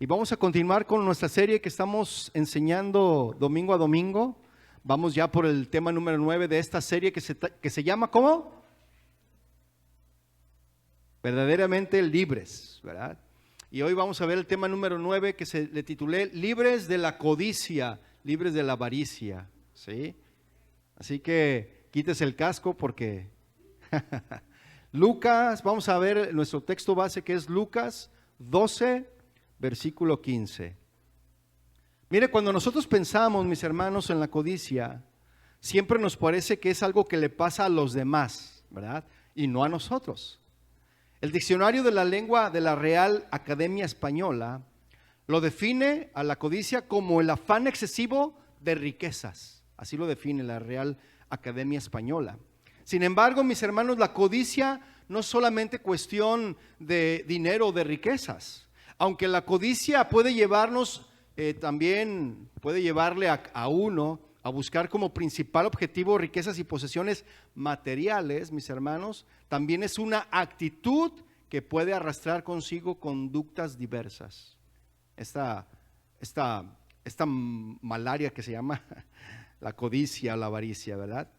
Y vamos a continuar con nuestra serie que estamos enseñando domingo a domingo. Vamos ya por el tema número 9 de esta serie que se llama ¿cómo? Verdaderamente libres, ¿verdad? Y hoy vamos a ver el tema número 9 que le titulé Libres de la codicia, libres de la avaricia, ¿sí? Así que quítese el casco porque Lucas, vamos a ver nuestro texto base que es Lucas 12, versículo 15. Mire, cuando nosotros pensamos, mis hermanos, en la codicia, siempre nos parece que es algo que le pasa a los demás, ¿verdad? Y no a nosotros. El diccionario de la lengua de la Real Academia Española lo define a la codicia como el afán excesivo de riquezas. Así lo define la Real Academia Española. Sin embargo, mis hermanos, la codicia no es solamente cuestión de dinero o de riquezas. Aunque la codicia puede llevarnos, también puede llevarle a uno a buscar como principal objetivo riquezas y posesiones materiales, mis hermanos, también es una actitud que puede arrastrar consigo conductas diversas. Esta malaria que se llama la codicia o la avaricia, ¿verdad?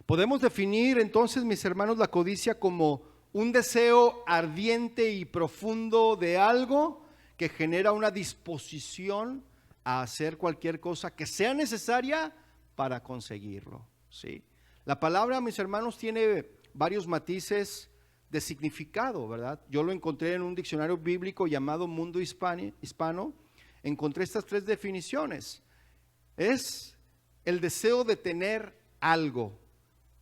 Podemos definir entonces, mis hermanos, la codicia como un deseo ardiente y profundo de algo que genera una disposición a hacer cualquier cosa que sea necesaria para conseguirlo, ¿sí? La palabra, mis hermanos, tiene varios matices de significado, ¿verdad? Yo lo encontré en un diccionario bíblico llamado Mundo Hispano. Encontré estas tres definiciones. Es el deseo de tener algo.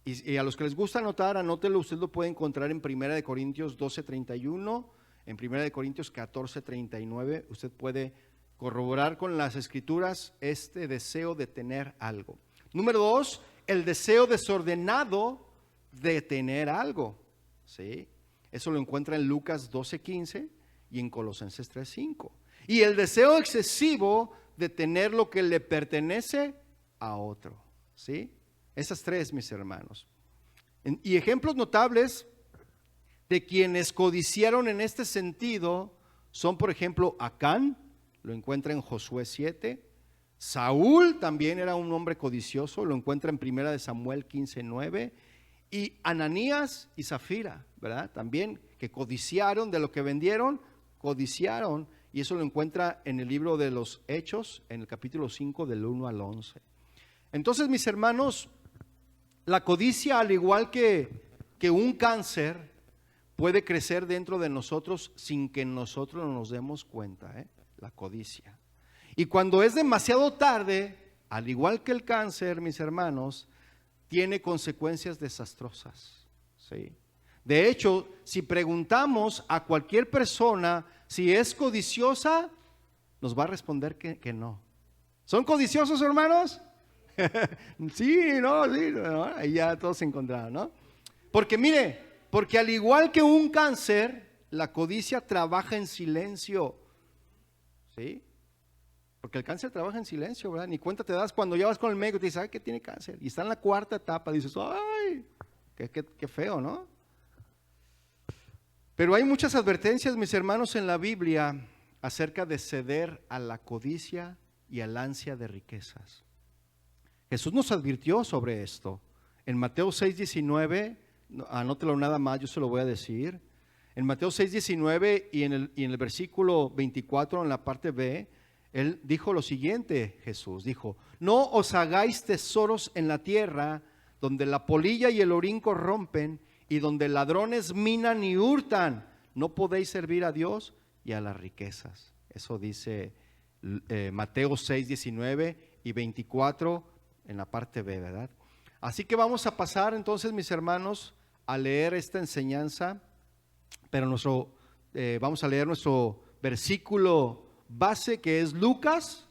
Y a los que les gusta anotar, anótelo, usted lo puede encontrar en 1 Corintios 12:31, en 1 Corintios 14:39, usted puede corroborar con las escrituras este deseo de tener algo. Número 2, el deseo desordenado de tener algo, ¿sí? Eso lo encuentra en Lucas 12:15 y en Colosenses 3:5. Y el deseo excesivo de tener lo que le pertenece a otro, ¿sí? Esas tres, mis hermanos. Y ejemplos notables de quienes codiciaron en este sentido son, por ejemplo, Acán, lo encuentra en Josué 7. Saúl también era un hombre codicioso, lo encuentra en 1 Samuel 15:9. Y Ananías y Zafira, ¿verdad? También que codiciaron de lo que vendieron, codiciaron. Y eso lo encuentra en el libro de los Hechos, en el capítulo 5 del 1 al 11. Entonces, mis hermanos, la codicia, al igual que un cáncer, puede crecer dentro de nosotros sin que nosotros nos demos cuenta, la codicia. Y cuando es demasiado tarde, al igual que el cáncer, mis hermanos, tiene consecuencias desastrosas, ¿sí? De hecho, si preguntamos a cualquier persona si es codiciosa, nos va a responder que no. ¿Son codiciosos, hermanos? Sí, no, ahí ya todos se encontraron, ¿no? Porque mire, porque al igual que un cáncer, la codicia trabaja en silencio, ¿sí? Porque el cáncer trabaja en silencio, ¿verdad? Ni cuenta te das cuando ya vas con el médico y te dice, ay, que tiene cáncer. Y está en la cuarta etapa, dices, ay, qué feo, ¿no? Pero hay muchas advertencias, mis hermanos, en la Biblia acerca de ceder a la codicia y al ansia de riquezas. Jesús nos advirtió sobre esto. En Mateo 6:19, anótelo nada más, yo se lo voy a decir. En Mateo 6:19 y en el versículo 24, en la parte B, Él dijo lo siguiente, Jesús dijo, no os hagáis tesoros en la tierra, donde la polilla y el orín corrompen, y donde ladrones minan y hurtan. No podéis servir a Dios y a las riquezas. Eso dice Mateo 6:19 y 24 en la parte B, ¿verdad? Así que vamos a pasar entonces, mis hermanos, a leer esta enseñanza, pero vamos a leer nuestro versículo base, que es Lucas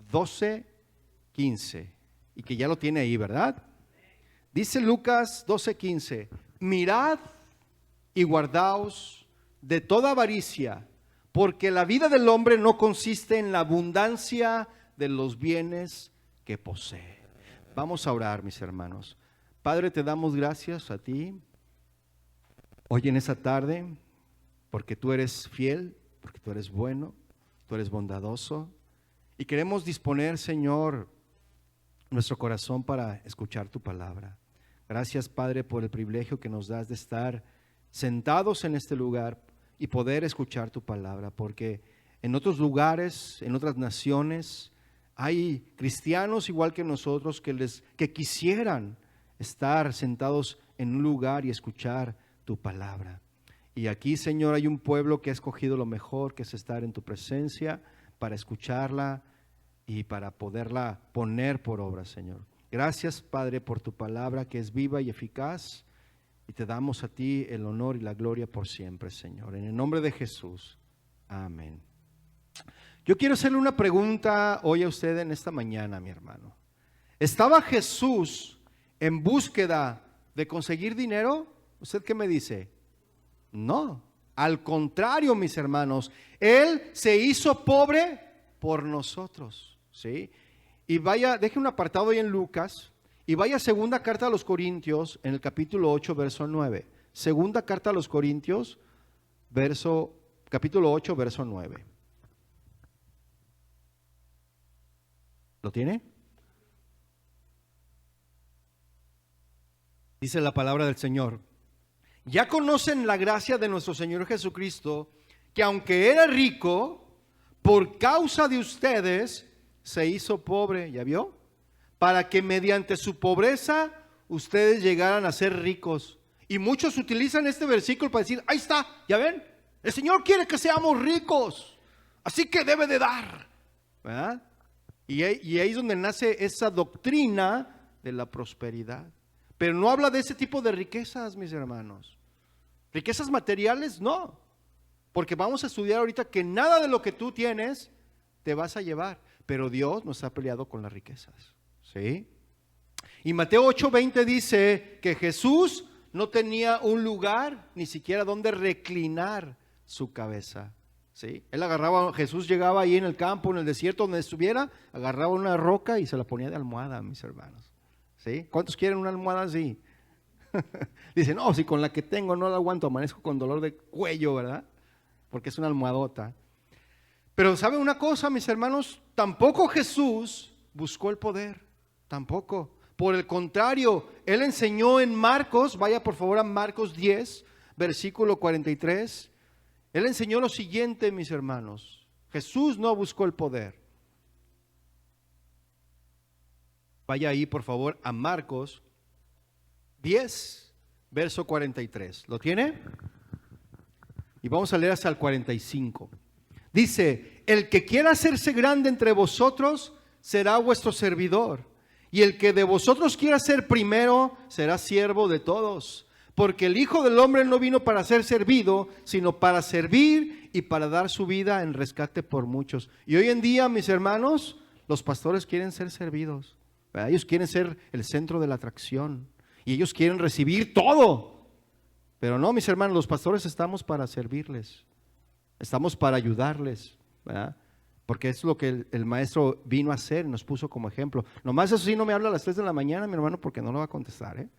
12:15, y que ya lo tiene ahí, ¿verdad? Dice Lucas 12:15, mirad y guardaos de toda avaricia, porque la vida del hombre no consiste en la abundancia de los bienes que posee. Vamos a orar, mis hermanos. Padre, te damos gracias a ti hoy en esta tarde, porque tú eres fiel, porque tú eres bueno. tú eres bondadoso y queremos disponer, Señor, nuestro corazón para escuchar tu palabra. Gracias, Padre, por el privilegio que nos das de estar sentados en este lugar y poder escuchar tu palabra, porque en otros lugares, en otras naciones, hay cristianos igual que nosotros que quisieran estar sentados en un lugar y escuchar tu palabra. Y aquí, Señor, hay un pueblo que ha escogido lo mejor, que es estar en tu presencia para escucharla y para poderla poner por obra, Señor. Gracias, Padre, por tu palabra que es viva y eficaz, y te damos a ti el honor y la gloria por siempre, Señor. En el nombre de Jesús, amén. Yo quiero hacerle una pregunta hoy a usted en esta mañana, mi hermano. ¿Estaba Jesús en búsqueda de conseguir dinero? ¿Usted qué me dice? No, al contrario, mis hermanos, Él se hizo pobre por nosotros, ¿sí? Y vaya, deje un apartado ahí en Lucas y vaya a segunda carta a los Corintios en el capítulo 8, verso 9. Segunda carta a los Corintios, capítulo 8, verso 9. ¿Lo tiene? Dice la palabra del Señor: ya conocen la gracia de nuestro Señor Jesucristo, que aunque era rico, por causa de ustedes se hizo pobre. ¿Ya vio? Para que mediante su pobreza ustedes llegaran a ser ricos. Y muchos utilizan este versículo para decir: ahí está, ¿ya ven? El Señor quiere que seamos ricos, así que debe de dar, ¿verdad? Y ahí es donde nace esa doctrina de la prosperidad. Pero no habla de ese tipo de riquezas, mis hermanos. Riquezas materiales, no. Porque vamos a estudiar ahorita que nada de lo que tú tienes te vas a llevar. Pero Dios nos ha peleado con las riquezas, ¿sí? Y Mateo 8:20 dice que Jesús no tenía un lugar, ni siquiera donde reclinar su cabeza, ¿sí? Jesús llegaba ahí en el campo, en el desierto, donde estuviera, agarraba una roca y se la ponía de almohada, mis hermanos, ¿sí? ¿Cuántos quieren una almohada así? Dicen: no, si con la que tengo no la aguanto, amanezco con dolor de cuello, ¿verdad? Porque es una almohadota. Pero ¿saben una cosa, mis hermanos? Tampoco Jesús buscó el poder, tampoco. Por el contrario, Él enseñó en Marcos, vaya por favor a Marcos 10, versículo 43. Él enseñó lo siguiente, mis hermanos: Jesús no buscó el poder. Vaya ahí por favor a Marcos 10, verso 43. ¿Lo tiene? Y vamos a leer hasta el 45. Dice: el que quiera hacerse grande entre vosotros será vuestro servidor, y el que de vosotros quiera ser primero será siervo de todos. Porque el Hijo del Hombre no vino para ser servido, sino para servir y para dar su vida en rescate por muchos. Y hoy en día, mis hermanos, los pastores quieren ser servidos, ¿verdad? Ellos quieren ser el centro de la atracción y ellos quieren recibir todo. Pero no, mis hermanos, los pastores estamos para servirles, estamos para ayudarles, ¿verdad? Porque es lo que el maestro vino a hacer, nos puso como ejemplo. Nomás eso sí, no me habla a las 3 de la mañana, mi hermano, porque no lo va a contestar, ¿eh?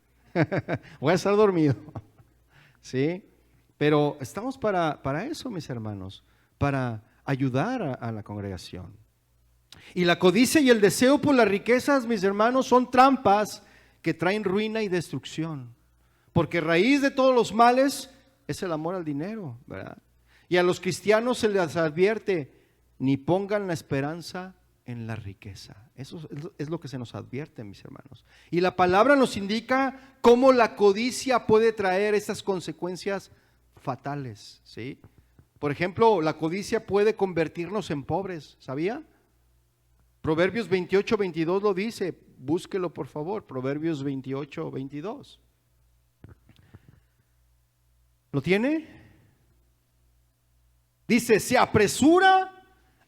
Voy a estar dormido, ¿sí? Pero estamos para eso, mis hermanos, para ayudar a la congregación. Y la codicia y el deseo por las riquezas, mis hermanos, son trampas que traen ruina y destrucción. Porque raíz de todos los males es el amor al dinero, ¿verdad? Y a los cristianos se les advierte: ni pongan la esperanza en la riqueza. Eso es lo que se nos advierte, mis hermanos. Y la palabra nos indica cómo la codicia puede traer estas consecuencias fatales, ¿sí? Por ejemplo, la codicia puede convertirnos en pobres, ¿sabía? Proverbios 28:22 lo dice. Búsquelo por favor, Proverbios 28:22. ¿Lo tiene? Dice: se apresura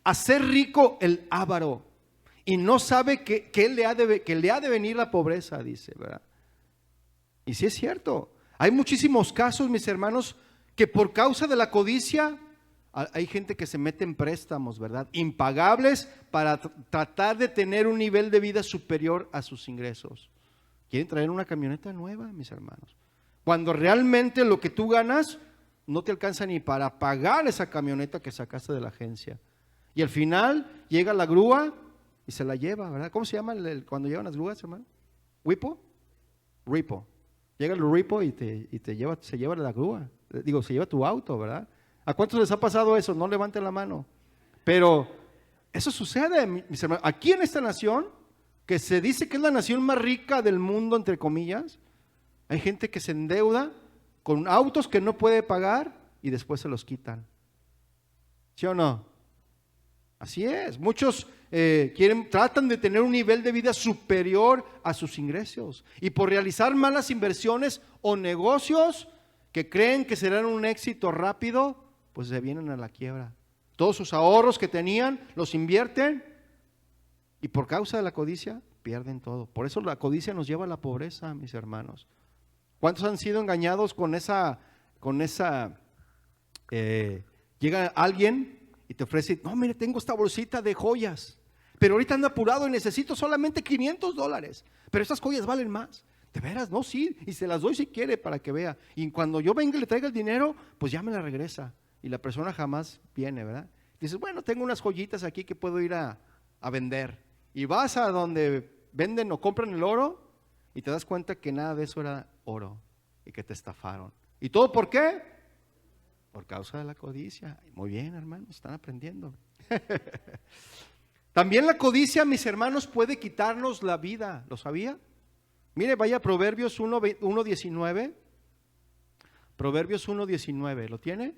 a ser rico el avaro y no sabe que le ha de venir la pobreza, dice, ¿verdad? Y sí es cierto. Hay muchísimos casos, mis hermanos, que por causa de la codicia hay gente que se mete en préstamos, ¿verdad? Impagables para tratar de tener un nivel de vida superior a sus ingresos. Quieren traer una camioneta nueva, mis hermanos, cuando realmente lo que tú ganas no te alcanza ni para pagar esa camioneta que sacaste de la agencia. Y al final llega la grúa y se la lleva, ¿verdad? ¿Cómo se llama cuando llevan las grúas, hermano? ¿Whipo? Ripo. Llega el ripo y te lleva, se lleva la grúa. Digo, se lleva tu auto, ¿verdad? ¿A cuántos les ha pasado eso? No levanten la mano. Pero eso sucede, mis hermanos. Aquí en esta nación, que se dice que es la nación más rica del mundo, entre comillas, hay gente que se endeuda con autos que no puede pagar y después se los quitan. ¿Sí o no? Así es. Muchos tratan de tener un nivel de vida superior a sus ingresos. Y por realizar malas inversiones o negocios que creen que serán un éxito rápido, pues se vienen a la quiebra. Todos sus ahorros que tenían los invierten y por causa de la codicia pierden todo. Por eso la codicia nos lleva a la pobreza, mis hermanos. ¿Cuántos han sido engañados con esa llega alguien y te ofrece, no, mire, tengo esta bolsita de joyas, pero ahorita ando apurado y necesito solamente $500, pero estas joyas valen más. ¿De veras? No, sí, y se las doy si quiere para que vea. Y cuando yo venga y le traiga el dinero, pues ya me la regresa. Y la persona jamás viene, ¿verdad? Dices, bueno, tengo unas joyitas aquí que puedo ir a vender. Y vas a donde venden o compran el oro y te das cuenta que nada de eso era oro y que te estafaron. ¿Y todo por qué? Por causa de la codicia. Muy bien, hermanos, están aprendiendo. También la codicia, mis hermanos, puede quitarnos la vida. ¿Lo sabía? Mire, vaya a Proverbios 1:19. Proverbios 1:19. ¿Lo tiene?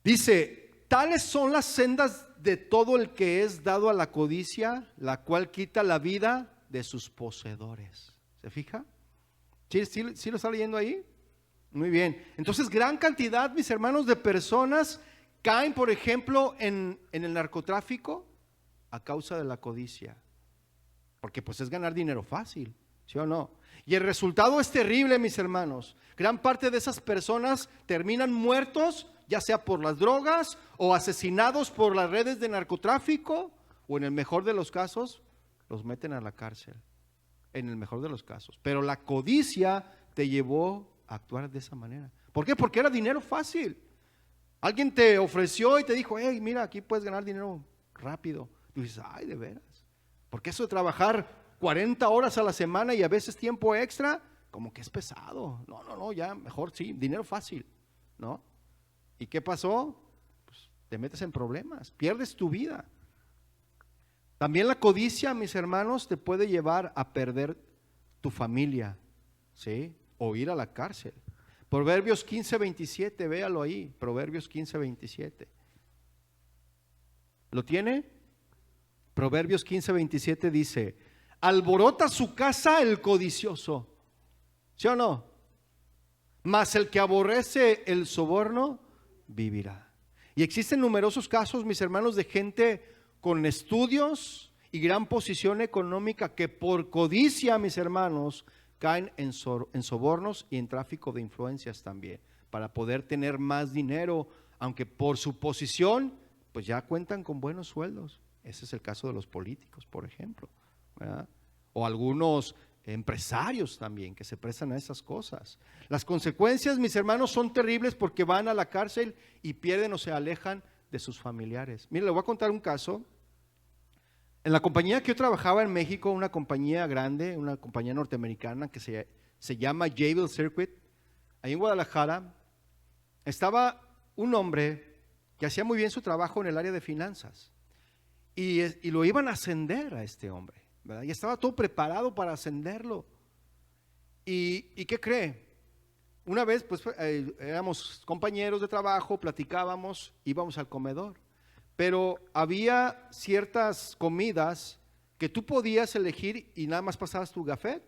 Dice, tales son las sendas de todo el que es dado a la codicia, la cual quita la vida de sus poseedores. ¿Se fija? ¿Sí lo está leyendo ahí? Muy bien. Entonces, gran cantidad, mis hermanos, de personas caen, por ejemplo, en el narcotráfico a causa de la codicia. Porque pues es ganar dinero fácil, ¿sí o no? Y el resultado es terrible, mis hermanos. Gran parte de esas personas terminan muertos, ya sea por las drogas o asesinados por las redes de narcotráfico, o en el mejor de los casos, los meten a la cárcel. En el mejor de los casos. Pero la codicia te llevó a actuar de esa manera. ¿Por qué? Porque era dinero fácil. Alguien te ofreció y te dijo, hey, mira, aquí puedes ganar dinero rápido. Y dices, ay, de veras. Porque eso de trabajar 40 horas a la semana y a veces tiempo extra, como que es pesado. No, ya mejor sí, dinero fácil, ¿no? ¿Y qué pasó? Pues te metes en problemas, pierdes tu vida. También la codicia, mis hermanos, te puede llevar a perder tu familia, ¿sí? O ir a la cárcel. Proverbios 15:27, véalo ahí, Proverbios 15:27. ¿Lo tiene? Proverbios 15:27 dice, alborota su casa el codicioso, ¿sí o no? Mas el que aborrece el soborno vivirá. Y existen numerosos casos, mis hermanos, de gente con estudios y gran posición económica que por codicia, mis hermanos, caen en sobornos y en tráfico de influencias también, para poder tener más dinero, aunque por su posición, pues ya cuentan con buenos sueldos. Ese es el caso de los políticos, por ejemplo, ¿verdad? O algunos empresarios también que se prestan a esas cosas. Las consecuencias, mis hermanos, son terribles porque van a la cárcel y pierden o se alejan de sus familiares. Mire, le voy a contar un caso. En la compañía que yo trabajaba en México, una compañía grande, una compañía norteamericana que se llama Jabil Circuit, ahí en Guadalajara, estaba un hombre que hacía muy bien su trabajo en el área de finanzas y lo iban a ascender a este hombre, ¿verdad? Y estaba todo preparado para ascenderlo. ¿Y qué cree? Una vez, pues éramos compañeros de trabajo, platicábamos, íbamos al comedor. Pero había ciertas comidas que tú podías elegir y nada más pasabas tu gafet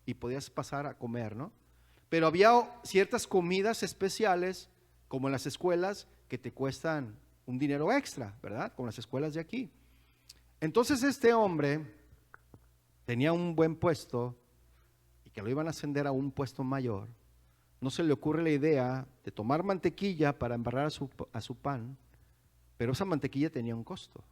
y podías pasar a comer, ¿no? Pero había ciertas comidas especiales, como en las escuelas, que te cuestan un dinero extra, ¿verdad? Como las escuelas de aquí. Entonces este hombre tenía un buen puesto y que lo iban a ascender a un puesto mayor. No se le ocurre la idea de tomar mantequilla para embarrar a su pan. Pero esa mantequilla tenía un costo.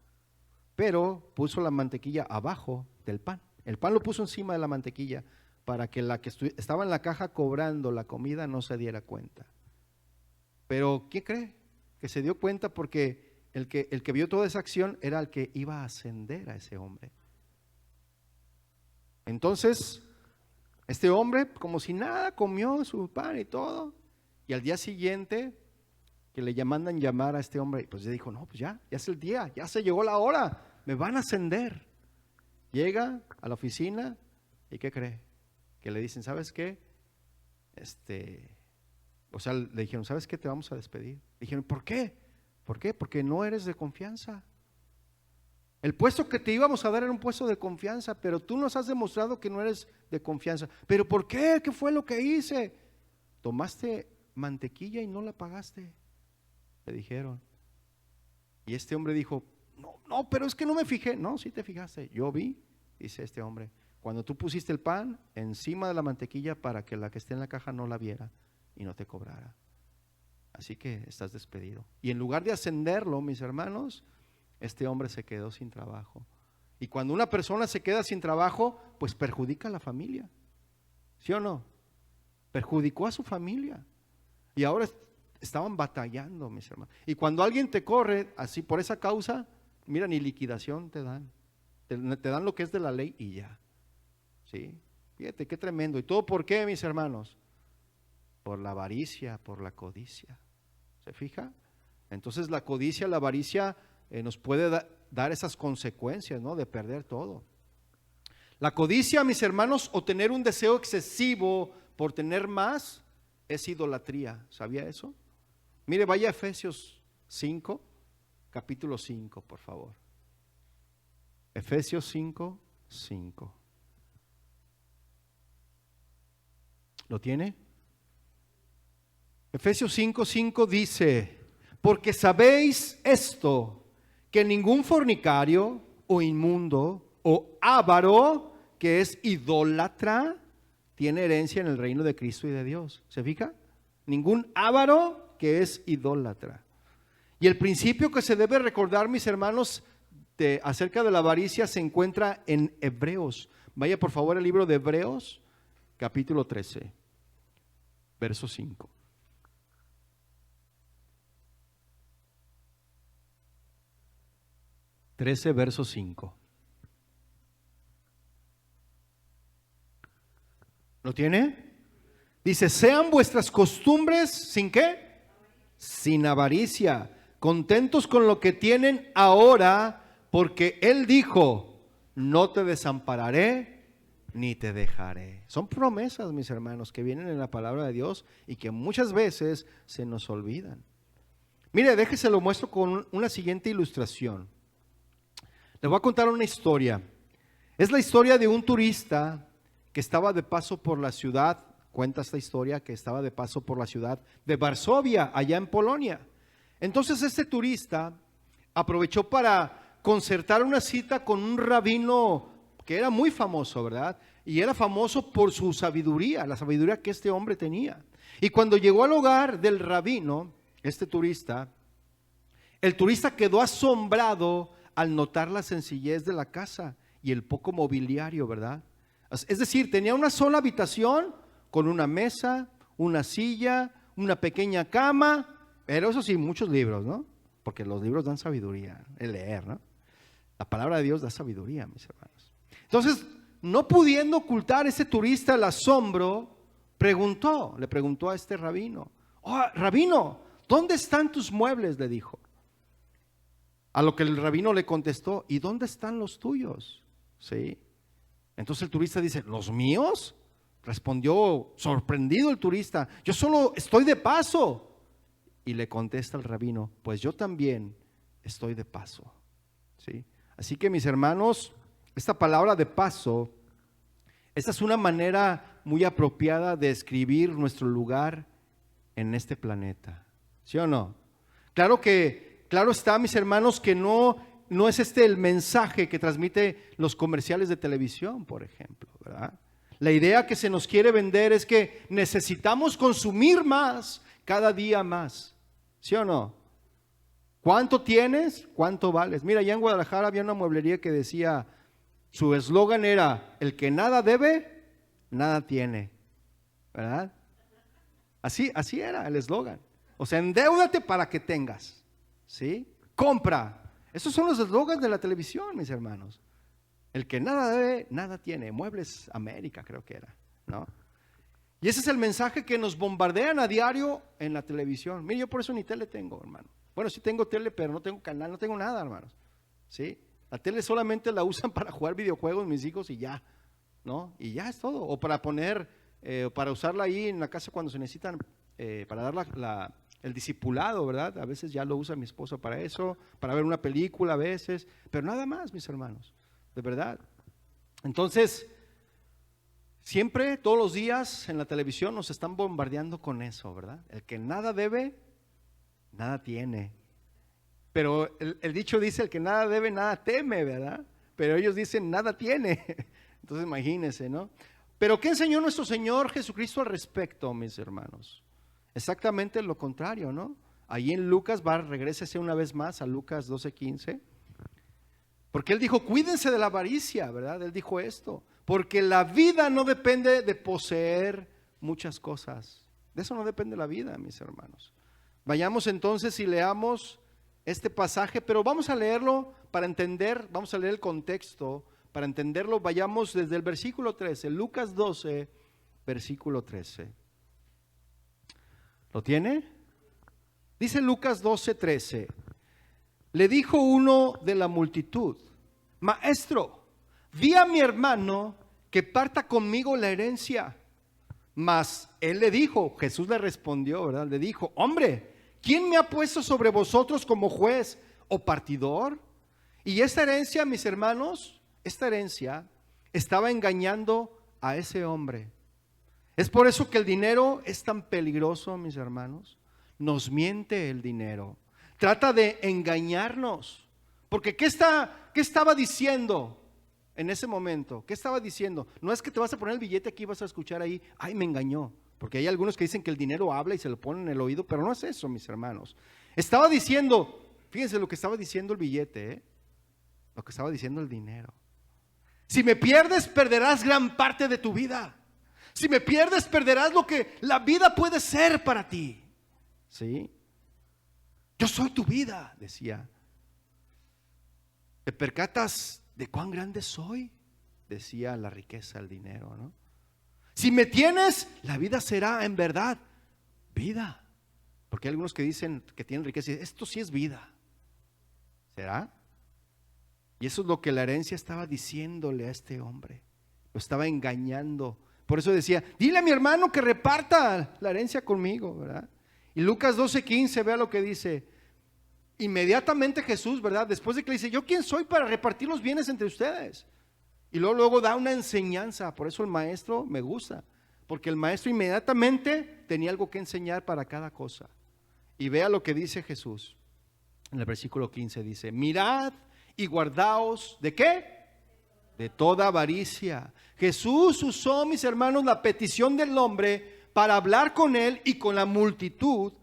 Pero puso la mantequilla abajo del pan. El pan lo puso encima de la mantequilla para que la que estaba en la caja cobrando la comida no se diera cuenta. Pero ¿qué cree? que se dio cuenta porque el que vio toda esa acción era el que iba a ascender a ese hombre. Entonces, este hombre, como si nada, comió su pan y todo, y al día siguiente, que le mandan llamar a este hombre, pues le dijo, no, pues ya es el día, ya se llegó la hora, me van a ascender. Llega a la oficina, ¿y qué cree? Que le dicen, ¿sabes qué? Le dijeron, ¿sabes qué? Te vamos a despedir. Le dijeron, ¿por qué? ¿Por qué? Porque no eres de confianza. El puesto que te íbamos a dar era un puesto de confianza, pero tú nos has demostrado que no eres de confianza. ¿Pero por qué? ¿Qué fue lo que hice? Tomaste mantequilla y no la pagaste, le dijeron. Y este hombre dijo, no, pero es que no me fijé. No, sí te fijaste, yo vi, dice este hombre, cuando tú pusiste el pan encima de la mantequilla para que la que esté en la caja no la viera y no te cobrara. Así que estás despedido. Y en lugar de ascenderlo, mis hermanos, este hombre se quedó sin trabajo. Y cuando una persona se queda sin trabajo, pues perjudica a la familia. ¿Sí o no? Perjudicó a su familia. Y ahora estaban batallando, mis hermanos. Y cuando alguien te corre así por esa causa, mira, ni liquidación te dan. Te dan lo que es de la ley y ya. ¿Sí? Fíjate qué tremendo. ¿Y todo por qué, mis hermanos? Por la avaricia, por la codicia. ¿Se fija? Entonces la codicia, la avaricia nos puede dar esas consecuencias, ¿no? De perder todo. La codicia, mis hermanos, o tener un deseo excesivo por tener más, es idolatría. ¿Sabía eso? Mire, vaya a Efesios 5, capítulo 5, por favor. Efesios 5, 5. ¿Lo tiene? Efesios 5, 5 dice, porque sabéis esto, que ningún fornicario o inmundo o avaro, que es idólatra, tiene herencia en el reino de Cristo y de Dios. ¿Se fija? Ningún avaro que es idólatra. Y el principio que se debe recordar, mis hermanos, acerca de la avaricia se encuentra en Hebreos. Vaya por favor al libro de Hebreos, capítulo 13, verso 5. 13, verso 5. ¿Lo tiene? Dice, sean vuestras costumbres, ¿sin qué? Sin avaricia, contentos con lo que tienen ahora, porque Él dijo, no te desampararé ni te dejaré. Son promesas, mis hermanos, que vienen en la palabra de Dios y que muchas veces se nos olvidan. Mire, déjese lo muestro con una siguiente ilustración. Les voy a contar una historia. Es la historia de un turista que estaba de paso por la ciudad, cuenta esta historia, que estaba de paso por la ciudad de Varsovia, allá en Polonia. Entonces este turista aprovechó para concertar una cita con un rabino que era muy famoso, ¿verdad? Y era famoso por su sabiduría, la sabiduría que este hombre tenía. Y cuando llegó al hogar del rabino, este turista, el turista quedó asombrado al notar la sencillez de la casa y el poco mobiliario, ¿verdad? Es decir, tenía una sola habitación con una mesa, una silla, una pequeña cama, pero eso sí, muchos libros, ¿no? Porque los libros dan sabiduría, el leer, ¿no? La palabra de Dios da sabiduría, mis hermanos. Entonces, no pudiendo ocultar ese turista el asombro, le preguntó a este rabino, oh, rabino, ¿dónde están tus muebles?, le dijo. A lo que el rabino le contestó, ¿y dónde están los tuyos? ¿Sí? Entonces el turista dice, ¿los míos? Respondió sorprendido el turista, yo solo estoy de paso. Y le contesta el rabino, pues yo también estoy de paso. ¿Sí? Así que mis hermanos, esta palabra de paso, esta es una manera muy apropiada de escribir nuestro lugar en este planeta. ¿Sí o no? Claro está, mis hermanos, que no es este el mensaje que transmite los comerciales de televisión, por ejemplo, ¿verdad? La idea que se nos quiere vender es que necesitamos consumir más, cada día más. ¿Sí o no? ¿Cuánto tienes? ¿Cuánto vales? Mira, allá en Guadalajara había una mueblería que decía, su eslogan era, el que nada debe, nada tiene, ¿verdad? Así era el eslogan. O sea, endeúdate para que tengas, ¿sí? Compra. Esos son los eslogans de la televisión, mis hermanos. El que nada debe, nada tiene. Muebles América, creo que era, ¿no? Y ese es el mensaje que nos bombardean a diario en la televisión. Mire, yo por eso ni tele tengo, hermano. Bueno, sí tengo tele, pero no tengo canal, no tengo nada, hermanos. ¿Sí? La tele solamente la usan para jugar videojuegos mis hijos y ya, ¿no? Y ya es todo. O para poner, para usarla ahí en la casa cuando se necesitan, para dar el discipulado, ¿verdad? A veces ya lo usa mi esposa para eso, para ver una película a veces, pero nada más, mis hermanos, de verdad. Entonces, siempre, todos los días en la televisión nos están bombardeando con eso, ¿verdad? El que nada debe, nada tiene. Pero el dicho dice, el que nada debe, nada teme, ¿verdad? Pero ellos dicen, nada tiene. Entonces imagínense, ¿no? Pero ¿qué enseñó nuestro Señor Jesucristo al respecto, mis hermanos? Exactamente lo contrario, ¿no? Ahí en Lucas, regrésese una vez más a Lucas 12:15. Porque Él dijo, cuídense de la avaricia, ¿verdad? Él dijo esto. Porque la vida no depende de poseer muchas cosas. De eso no depende la vida, mis hermanos. Vayamos entonces y leamos este pasaje, pero vamos a leerlo para entender, vamos a leer el contexto, para entenderlo, vayamos desde el versículo 13, Lucas 12, versículo 13. ¿Lo tiene? Dice Lucas 12:13. Le dijo uno de la multitud, maestro, di a mi hermano que parta conmigo la herencia. Mas él le dijo, Jesús le respondió, ¿verdad? Le dijo, hombre, ¿quién me ha puesto sobre vosotros como juez o partidor? Y esta herencia, mis hermanos, esta herencia estaba engañando a ese hombre. Es por eso que el dinero es tan peligroso, mis hermanos. Nos miente el dinero. Trata de engañarnos. Porque ¿qué estaba diciendo en ese momento? ¿Qué estaba diciendo? No es que te vas a poner el billete aquí y vas a escuchar ahí, ay, me engañó. Porque hay algunos que dicen que el dinero habla y se lo ponen en el oído, pero no es eso, mis hermanos. Estaba diciendo, fíjense lo que estaba diciendo el billete, lo que estaba diciendo el dinero. Si me pierdes, perderás gran parte de tu vida. Si me pierdes, perderás lo que la vida puede ser para ti. ¿Sí? Yo soy tu vida, decía. ¿Te percatas de cuán grande soy? Decía la riqueza, el dinero, ¿no? Si me tienes, la vida será en verdad vida. Porque hay algunos que dicen que tienen riqueza y dicen, esto sí es vida. ¿Será? Y eso es lo que la herencia estaba diciéndole a este hombre. Lo estaba engañando. Por eso decía, dile a mi hermano que reparta la herencia conmigo, ¿verdad? Y Lucas 12:15, vea lo que dice. Inmediatamente Jesús, ¿verdad? Después de que le dice, ¿yo quién soy para repartir los bienes entre ustedes? Y luego da una enseñanza. Por eso el maestro me gusta. Porque el maestro inmediatamente tenía algo que enseñar para cada cosa. Y vea lo que dice Jesús. En el versículo 15 dice, mirad y guardaos, ¿de qué? De toda avaricia. Jesús usó, mis hermanos, la petición del hombre para hablar con él y con la multitud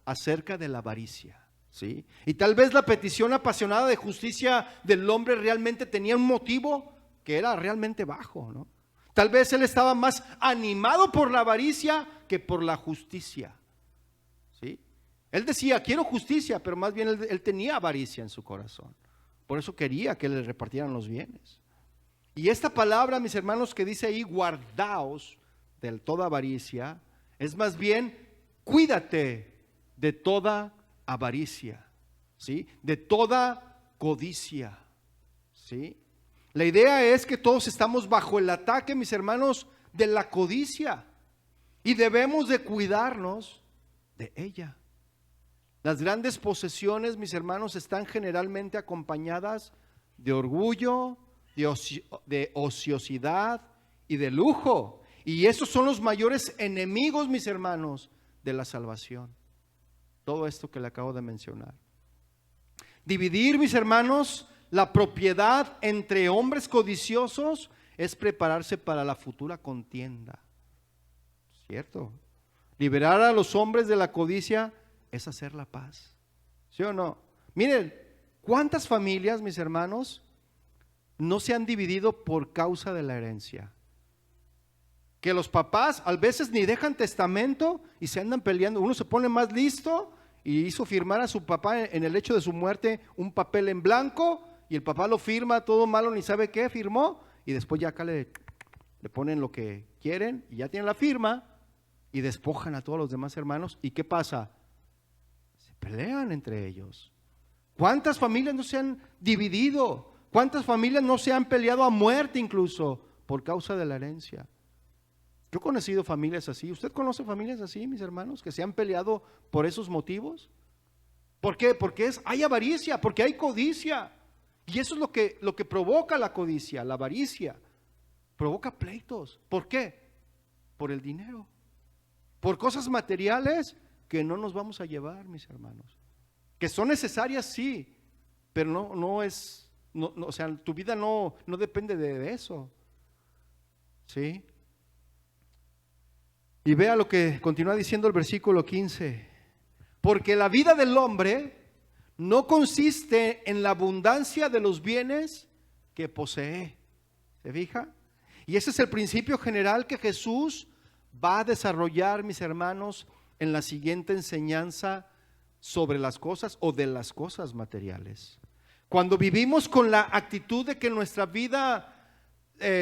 acerca de la avaricia. ¿Sí? Y tal vez la petición apasionada de justicia del hombre realmente tenía un motivo que era realmente bajo, ¿no? Tal vez él estaba más animado por la avaricia que por la justicia. ¿Sí? Él decía, quiero justicia, pero más bien él tenía avaricia en su corazón. Por eso quería que le repartieran los bienes. Y esta palabra, mis hermanos, que dice ahí, guardaos de toda avaricia, es más bien, cuídate de toda avaricia, ¿sí? De toda codicia, ¿sí? La idea es que todos estamos bajo el ataque, mis hermanos, de la codicia y debemos de cuidarnos de ella. Las grandes posesiones, mis hermanos, están generalmente acompañadas de orgullo, de ociosidad y de lujo. Y esos son los mayores enemigos, mis hermanos, de la salvación. Todo esto que le acabo de mencionar. Dividir, mis hermanos, la propiedad entre hombres codiciosos es prepararse para la futura contienda. ¿Cierto? Liberar a los hombres de la codicia es hacer la paz. ¿Sí o no? Miren, ¿cuántas familias, mis hermanos, no se han dividido por causa de la herencia? que los papás a veces ni dejan testamento y se andan peleando. Uno se pone más listo y hizo firmar a su papá en el hecho de su muerte un papel en blanco, y el papá lo firma, todo malo, ni sabe qué, firmó, y después ya acá le ponen lo que quieren y ya tienen la firma y despojan a todos los demás hermanos. ¿Y qué pasa? Se pelean entre ellos. ¿Cuántas familias no se han dividido? ¿Cuántas familias no se han peleado a muerte incluso por causa de la herencia? Yo he conocido familias así. ¿Usted conoce familias así, mis hermanos, que se han peleado por esos motivos? ¿Por qué? Porque hay avaricia, porque hay codicia. Y eso es lo que provoca la codicia, la avaricia. Provoca pleitos. ¿Por qué? Por el dinero. Por cosas materiales que no nos vamos a llevar, mis hermanos. Que son necesarias, sí, pero no es, o sea, tu vida no depende de eso. ¿Sí? Y vea lo que continúa diciendo el versículo 15. Porque la vida del hombre no consiste en la abundancia de los bienes que posee. ¿Se fija? Y ese es el principio general que Jesús va a desarrollar, mis hermanos, en la siguiente enseñanza sobre las cosas o de las cosas materiales. Cuando vivimos con la actitud de que nuestra vida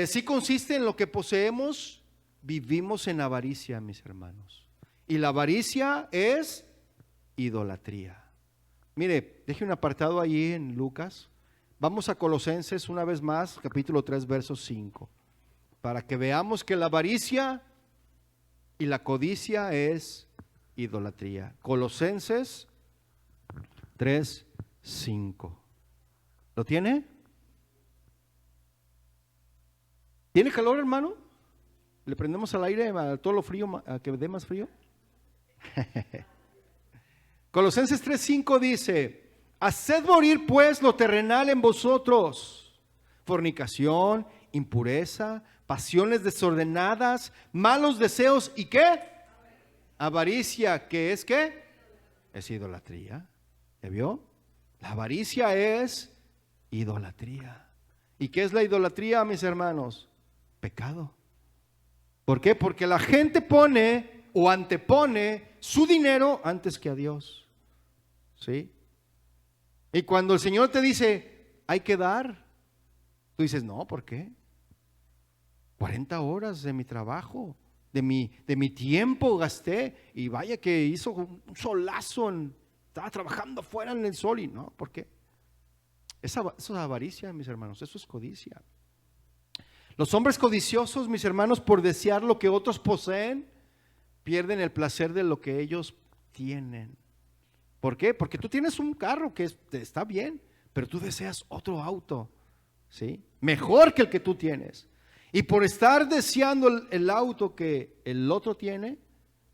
sí consiste en lo que poseemos, vivimos en avaricia, mis hermanos. Y la avaricia es idolatría. Mire, deje un apartado ahí en Lucas. Vamos a Colosenses una vez más, capítulo 3, verso 5, para que veamos que la avaricia y la codicia es idolatría. Colosenses 3, 5. ¿Lo tiene? ¿Tiene calor, hermano? ¿Le prendemos al aire a todo lo frío, a que dé más frío? Colosenses 3:5 dice: haced morir pues lo terrenal en vosotros, fornicación, impureza, pasiones desordenadas, malos deseos y ¿qué? Avaricia, ¿qué es qué? Es idolatría. ¿Ya vio? La avaricia es idolatría. ¿Y qué es la idolatría, mis hermanos? Pecado. ¿Por qué? Porque la gente pone o antepone su dinero antes que a Dios. ¿Sí? Y cuando el Señor te dice, hay que dar, tú dices, no, ¿por qué? 40 horas de mi trabajo, de mi tiempo gasté, y vaya que hizo un solazo, estaba trabajando afuera en el sol, y no, ¿por qué? Eso es avaricia, mis hermanos, eso es codicia. Los hombres codiciosos, mis hermanos, por desear lo que otros poseen, pierden el placer de lo que ellos tienen. ¿Por qué? Porque tú tienes un carro que está bien, pero tú deseas otro auto, ¿sí? Mejor que el que tú tienes. Y por estar deseando el auto que el otro tiene,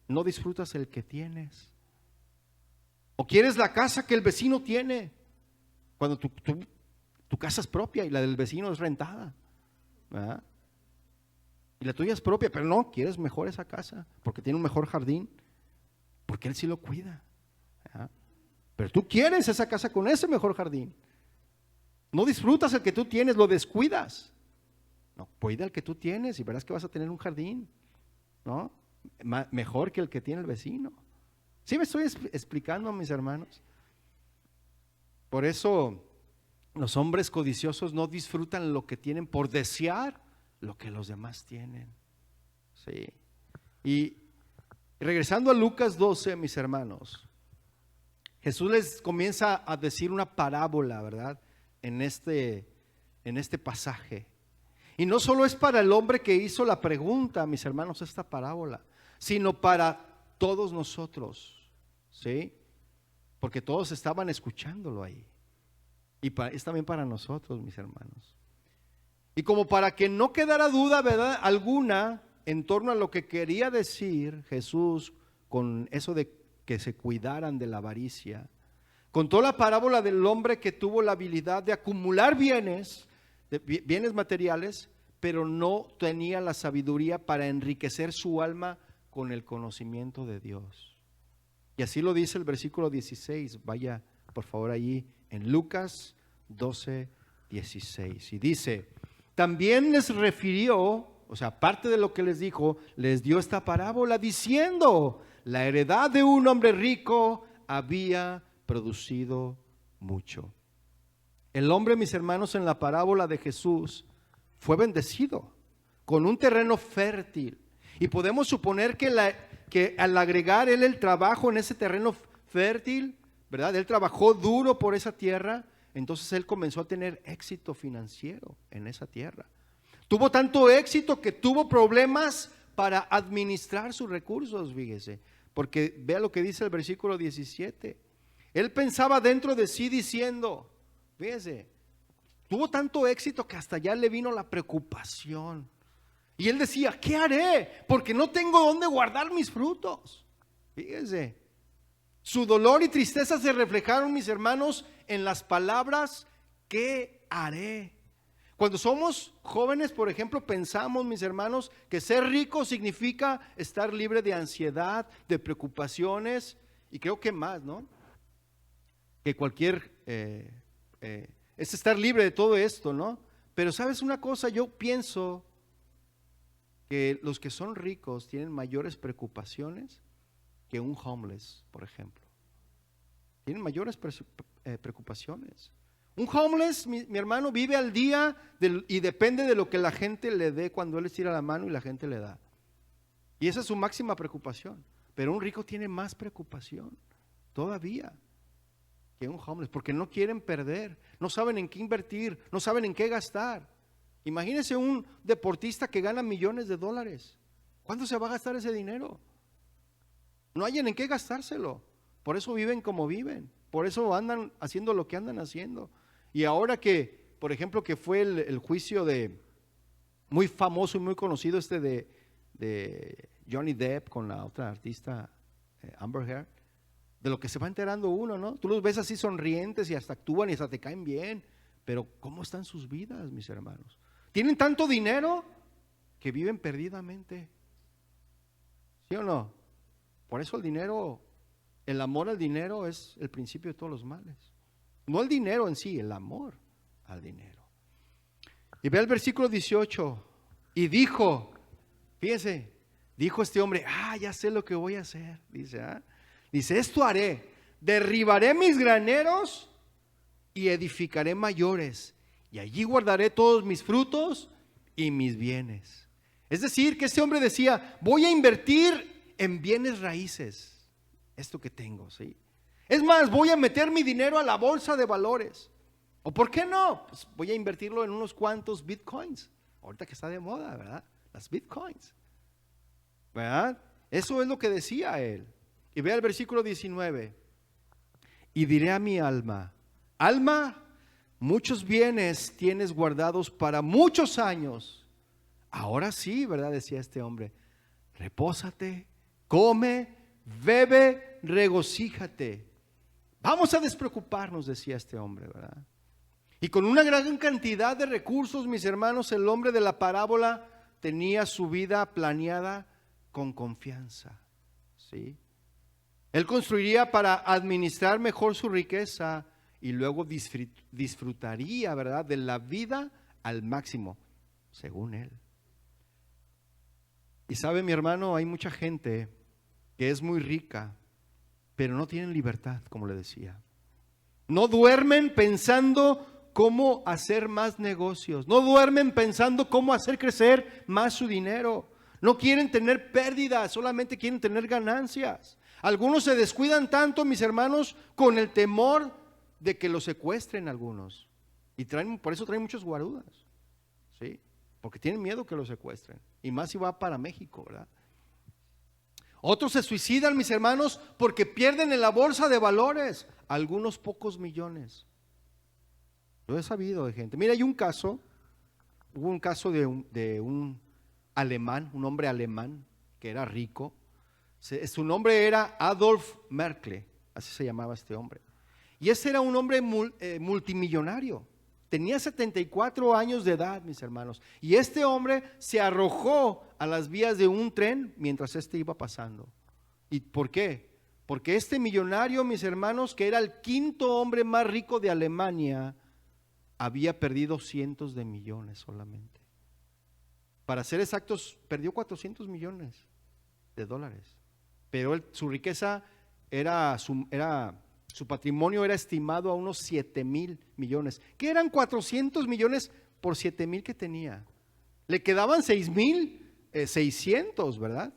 no disfrutas el que tienes. O quieres la casa que el vecino tiene, cuando tu casa es propia y la del vecino es rentada, ¿verdad? Y la tuya es propia, pero no, quieres mejor esa casa, porque tiene un mejor jardín, porque él sí lo cuida, ¿verdad? Pero tú quieres esa casa con ese mejor jardín. No disfrutas el que tú tienes, lo descuidas. No, cuida el que tú tienes y verás que vas a tener un jardín, ¿no? Mejor que el que tiene el vecino. ¿Sí me estoy explicando, mis hermanos? Por eso los hombres codiciosos no disfrutan lo que tienen por desear lo que los demás tienen. Sí. Y regresando a Lucas 12, mis hermanos, Jesús les comienza a decir una parábola, ¿verdad? En este pasaje. Y no solo es para el hombre que hizo la pregunta, mis hermanos, esta parábola, sino para todos nosotros, ¿sí? Porque todos estaban escuchándolo ahí. Y es también para nosotros, mis hermanos. Y como para que no quedara duda, ¿verdad?, alguna en torno a lo que quería decir Jesús con eso de que se cuidaran de la avaricia, contó la parábola del hombre que tuvo la habilidad de acumular bienes materiales, pero no tenía la sabiduría para enriquecer su alma con el conocimiento de Dios. Y así lo dice el versículo 16. Vaya por favor allí en Lucas 12, 16. Y dice: también les refirió o sea, aparte de lo que les dijo, les dio esta parábola diciendo: la heredad de un hombre rico había producido mucho. El hombre, mis hermanos, en la parábola de Jesús fue bendecido con un terreno fértil. Y podemos suponer que al agregar él el trabajo en ese terreno fértil, ¿verdad? Él trabajó duro por esa tierra, entonces él comenzó a tener éxito financiero en esa tierra. Tuvo tanto éxito que tuvo problemas para administrar sus recursos, fíjese, porque vea lo que dice el versículo 17. Él pensaba dentro de sí diciendo, fíjese, tuvo tanto éxito que hasta ya le vino la preocupación. Y él decía, ¿qué haré? Porque no tengo dónde guardar mis frutos. Fíjese, su dolor y tristeza se reflejaron, mis hermanos, en las palabras, ¿qué haré? Cuando somos jóvenes, por ejemplo, pensamos, mis hermanos, que ser rico significa estar libre de ansiedad, de preocupaciones, y creo que más, ¿no? Que cualquier, es estar libre de todo esto, ¿no? Pero ¿sabes una cosa? Yo pienso que los que son ricos tienen mayores preocupaciones que un homeless, por ejemplo. Tienen mayores preocupaciones. Un homeless, mi hermano, vive al día y depende de lo que la gente le dé cuando él estira la mano y la gente le da. Y esa es su máxima preocupación. Pero un rico tiene más preocupación todavía que un homeless, porque no quieren perder, no saben en qué invertir, no saben en qué gastar. Imagínense un deportista que gana millones de dólares. ¿Cuándo se va a gastar ese dinero? No hayan en qué gastárselo. Por eso viven como viven. Por eso andan haciendo lo que andan haciendo. Y ahora que, por ejemplo, que fue el juicio de muy famoso y muy conocido de Johnny Depp con la otra artista Amber Heard, de lo que se va enterando uno, ¿no? Tú los ves así sonrientes y hasta actúan y hasta te caen bien, pero ¿cómo están sus vidas, mis hermanos? Tienen tanto dinero que viven perdidamente. ¿Sí o no? Por eso el dinero, el amor al dinero es el principio de todos los males. No el dinero en sí, el amor al dinero. Y ve el versículo 18. Y dijo, fíjese, dijo este hombre, ya sé lo que voy a hacer. Dice, esto haré, derribaré mis graneros y edificaré mayores. Y allí guardaré todos mis frutos y mis bienes. Es decir, que este hombre decía, voy a invertir en bienes raíces, esto que tengo, ¿sí? Es más, voy a meter mi dinero a la bolsa de valores. ¿O por qué no? Pues voy a invertirlo en unos cuantos bitcoins. Ahorita que está de moda, ¿verdad? Las bitcoins, ¿verdad? Eso es lo que decía él. Y vea el versículo 19. Y diré a mi alma, alma, muchos bienes tienes guardados para muchos años. Ahora sí, ¿verdad? Decía este hombre, repósate, come, bebe, regocíjate. Vamos a despreocuparnos, decía este hombre, ¿verdad? Y con una gran cantidad de recursos, mis hermanos, el hombre de la parábola tenía su vida planeada con confianza, ¿sí? Él construiría para administrar mejor su riqueza y luego disfrutaría, ¿verdad?, de la vida al máximo, según él. Y sabe, mi hermano, hay mucha gente que es muy rica, pero no tienen libertad, como le decía. No duermen pensando cómo hacer más negocios. No duermen pensando cómo hacer crecer más su dinero. No quieren tener pérdidas, solamente quieren tener ganancias. Algunos se descuidan tanto, mis hermanos, con el temor de que los secuestren algunos. Y por eso traen muchos guarudas, ¿sí? Porque tienen miedo que los secuestren. Y más si va para México, ¿verdad? Otros se suicidan, mis hermanos, porque pierden en la bolsa de valores algunos pocos millones. Lo he sabido de gente. Mira, hubo un caso de un alemán, un hombre alemán que era rico. Su nombre era Adolf Merkle, así se llamaba este hombre. Y ese era un hombre multimillonario. Tenía 74 años de edad, mis hermanos. Y este hombre se arrojó a las vías de un tren mientras este iba pasando. ¿Y por qué? Porque este millonario, mis hermanos, que era el quinto hombre más rico de Alemania, había perdido cientos de millones solamente. Para ser exactos, perdió 400 millones de dólares. Pero su riqueza su patrimonio era estimado a unos 7,000 millones. ¿Qué eran 400 millones por 7,000 que tenía? Le quedaban 6,600, ¿verdad?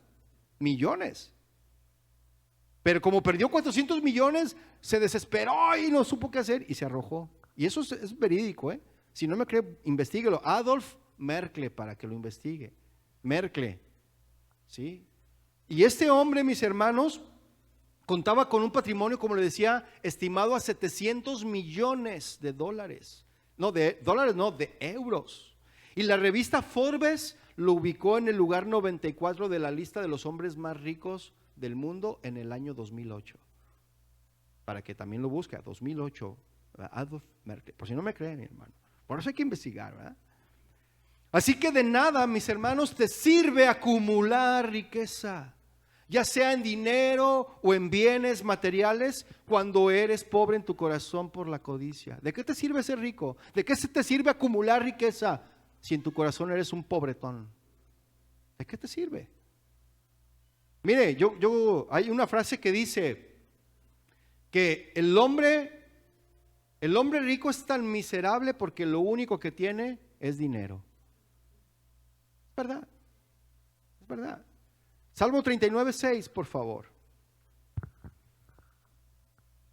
Millones. Pero como perdió 400 millones, se desesperó y no supo qué hacer y se arrojó. Y eso es verídico, ¿eh? Si no me cree, investíguelo. Adolf Merkle, para que lo investigue. Merkle, ¿sí? Y este hombre, mis hermanos, contaba con un patrimonio, como le decía, estimado a 700 millones de dólares. No, de dólares, no, de euros. Y la revista Forbes lo ubicó en el lugar 94 de la lista de los hombres más ricos del mundo en el año 2008. Para que también lo busque, 2008, Adolf Merkle. Por si no me creen, mi hermano. Por eso hay que investigar, ¿verdad? Así que de nada, mis hermanos, te sirve acumular riqueza, ya sea en dinero o en bienes materiales, cuando eres pobre en tu corazón por la codicia. ¿De qué te sirve ser rico? ¿De qué te sirve acumular riqueza si en tu corazón eres un pobretón? ¿De qué te sirve? Mire, hay una frase que dice que el hombre rico es tan miserable porque lo único que tiene es dinero. Es verdad, es verdad. Salmo 39:6, por favor.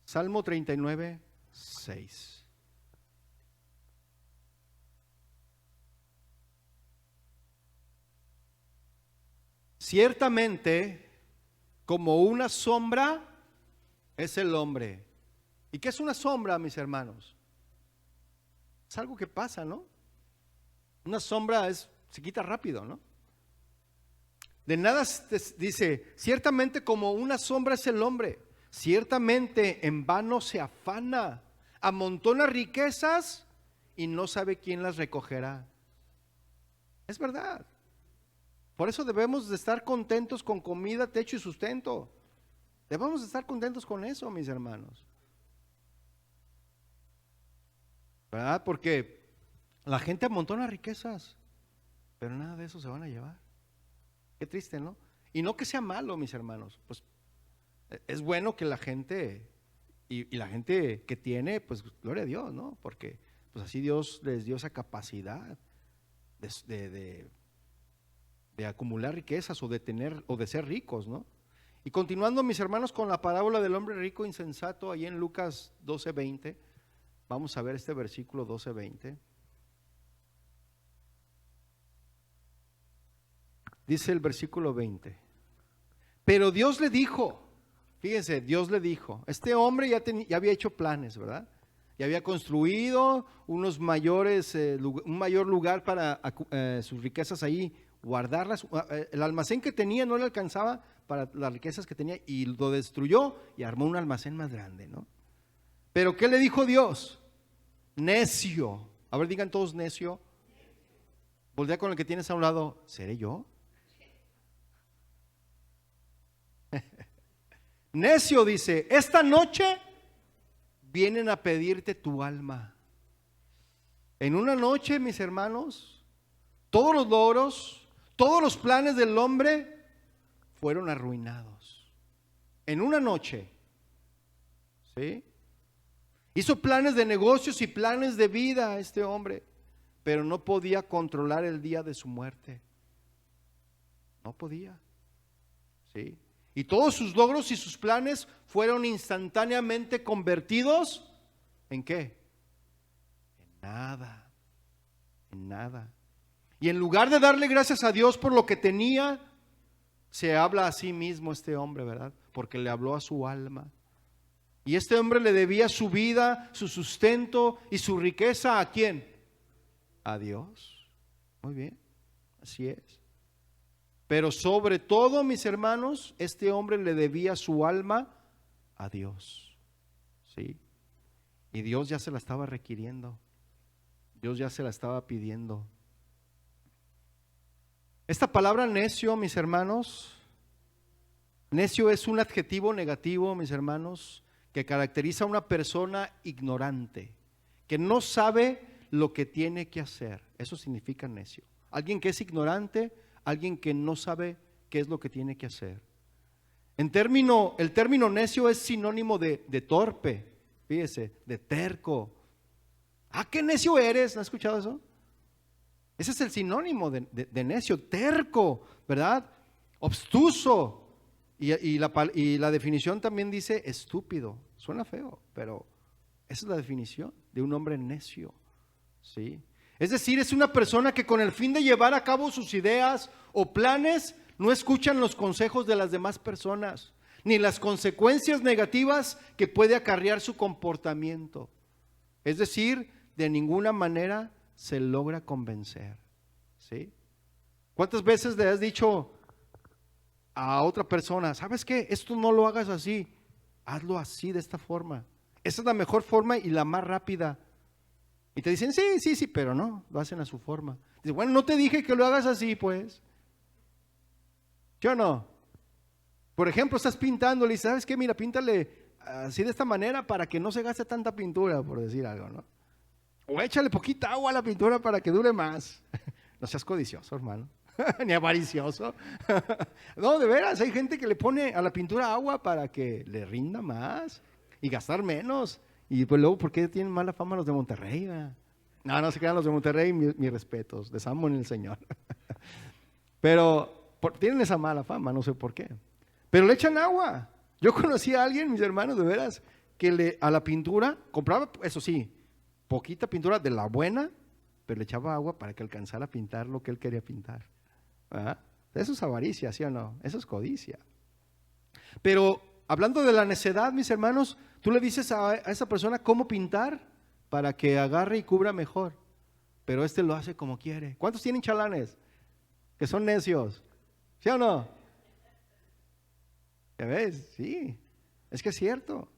Salmo 39:6. Ciertamente, como una sombra es el hombre. ¿Y qué es una sombra, mis hermanos? Es algo que pasa, ¿no? Una sombra se quita rápido, ¿no? De nada dice, ciertamente como una sombra es el hombre, ciertamente en vano se afana, amontona riquezas y no sabe quién las recogerá. Es verdad. Por eso debemos de estar contentos con comida, techo y sustento. Debemos de estar contentos con eso, mis hermanos. ¿Verdad? Porque la gente amontona riquezas, pero nada de eso se van a llevar. Qué triste, ¿no? Y no que sea malo, mis hermanos, pues es bueno que la gente, y la gente que tiene, pues gloria a Dios, ¿no? Porque pues así Dios les dio esa capacidad de acumular riquezas o de tener o de ser ricos, ¿no? Y continuando, mis hermanos, con la parábola del hombre rico insensato, ahí en Lucas 12:20, vamos a ver este versículo 12:20. Dice el versículo 20, pero Dios le dijo, fíjense, Dios le dijo, este hombre ya había hecho planes, ¿verdad? Ya había construido un mayor lugar para sus riquezas ahí, guardarlas. El almacén que tenía no le alcanzaba para las riquezas que tenía y lo destruyó y armó un almacén más grande, ¿no? Pero ¿qué le dijo Dios? Necio. A ver, digan todos necio. Voltea con el que tienes a un lado, ¿seré yo? Necio, dice, esta noche vienen a pedirte tu alma. En una noche, mis hermanos, todos los logros, todos los planes del hombre fueron arruinados. En una noche, ¿sí? Hizo planes de negocios y planes de vida este hombre, pero no podía controlar el día de su muerte. No podía, ¿sí? Y todos sus logros y sus planes fueron instantáneamente convertidos ¿en qué? En nada, en nada. Y en lugar de darle gracias a Dios por lo que tenía, se habla a sí mismo este hombre, ¿verdad? Porque le habló a su alma. Y este hombre le debía su vida, su sustento y su riqueza ¿a quién? A Dios. Muy bien, así es. Pero sobre todo, mis hermanos, este hombre le debía su alma a Dios. ¿Sí? Y Dios ya se la estaba requiriendo. Dios ya se la estaba pidiendo. Esta palabra necio, mis hermanos, necio es un adjetivo negativo, mis hermanos, que caracteriza a una persona ignorante, que no sabe lo que tiene que hacer. Eso significa necio. alguien que es ignorante, alguien que no sabe qué es lo que tiene que hacer. El término necio es sinónimo de torpe, fíjese, de terco. Ah, qué necio eres, ¿no has escuchado eso? Ese es el sinónimo de necio, terco, ¿verdad? Obstuso. Y la definición también dice estúpido. Suena feo, pero esa es la definición de un hombre necio, ¿sí? Es decir, es una persona que con el fin de llevar a cabo sus ideas o planes no escuchan los consejos de las demás personas, ni las consecuencias negativas que puede acarrear su comportamiento. Es decir, de ninguna manera se logra convencer, ¿sí? ¿Cuántas veces le has dicho a otra persona, sabes qué, esto no lo hagas así, hazlo así, de esta forma? Esa es la mejor forma y la más rápida. Y te dicen, sí, pero no, lo hacen a su forma. Dice, bueno, no te dije que lo hagas así, pues. ¿Yo no? Por ejemplo, estás pintando, le dices, ¿sabes qué? Mira, píntale así de esta manera para que no se gaste tanta pintura, por decir algo, ¿no? O échale poquita agua a la pintura para que dure más. No seas codicioso, hermano, ni avaricioso. No, de veras, hay gente que le pone a la pintura agua para que le rinda más y gastar menos. Y pues luego, ¿por qué tienen mala fama los de Monterrey? No se crean los de Monterrey, mis respetos, les amo en el Señor. Pero tienen esa mala fama, no sé por qué. Pero le echan agua. Yo conocí a alguien, mis hermanos, de veras, que a la pintura compraba, eso sí, poquita pintura de la buena, pero le echaba agua para que alcanzara a pintar lo que él quería pintar. ¿Ah? Eso es avaricia, ¿sí o no? Eso es codicia. Pero hablando de la necedad, mis hermanos, tú le dices a esa persona cómo pintar para que agarre y cubra mejor, pero este lo hace como quiere. ¿Cuántos tienen chalanes que son necios? ¿Sí o no? ¿Ya ves? Sí, es que es cierto.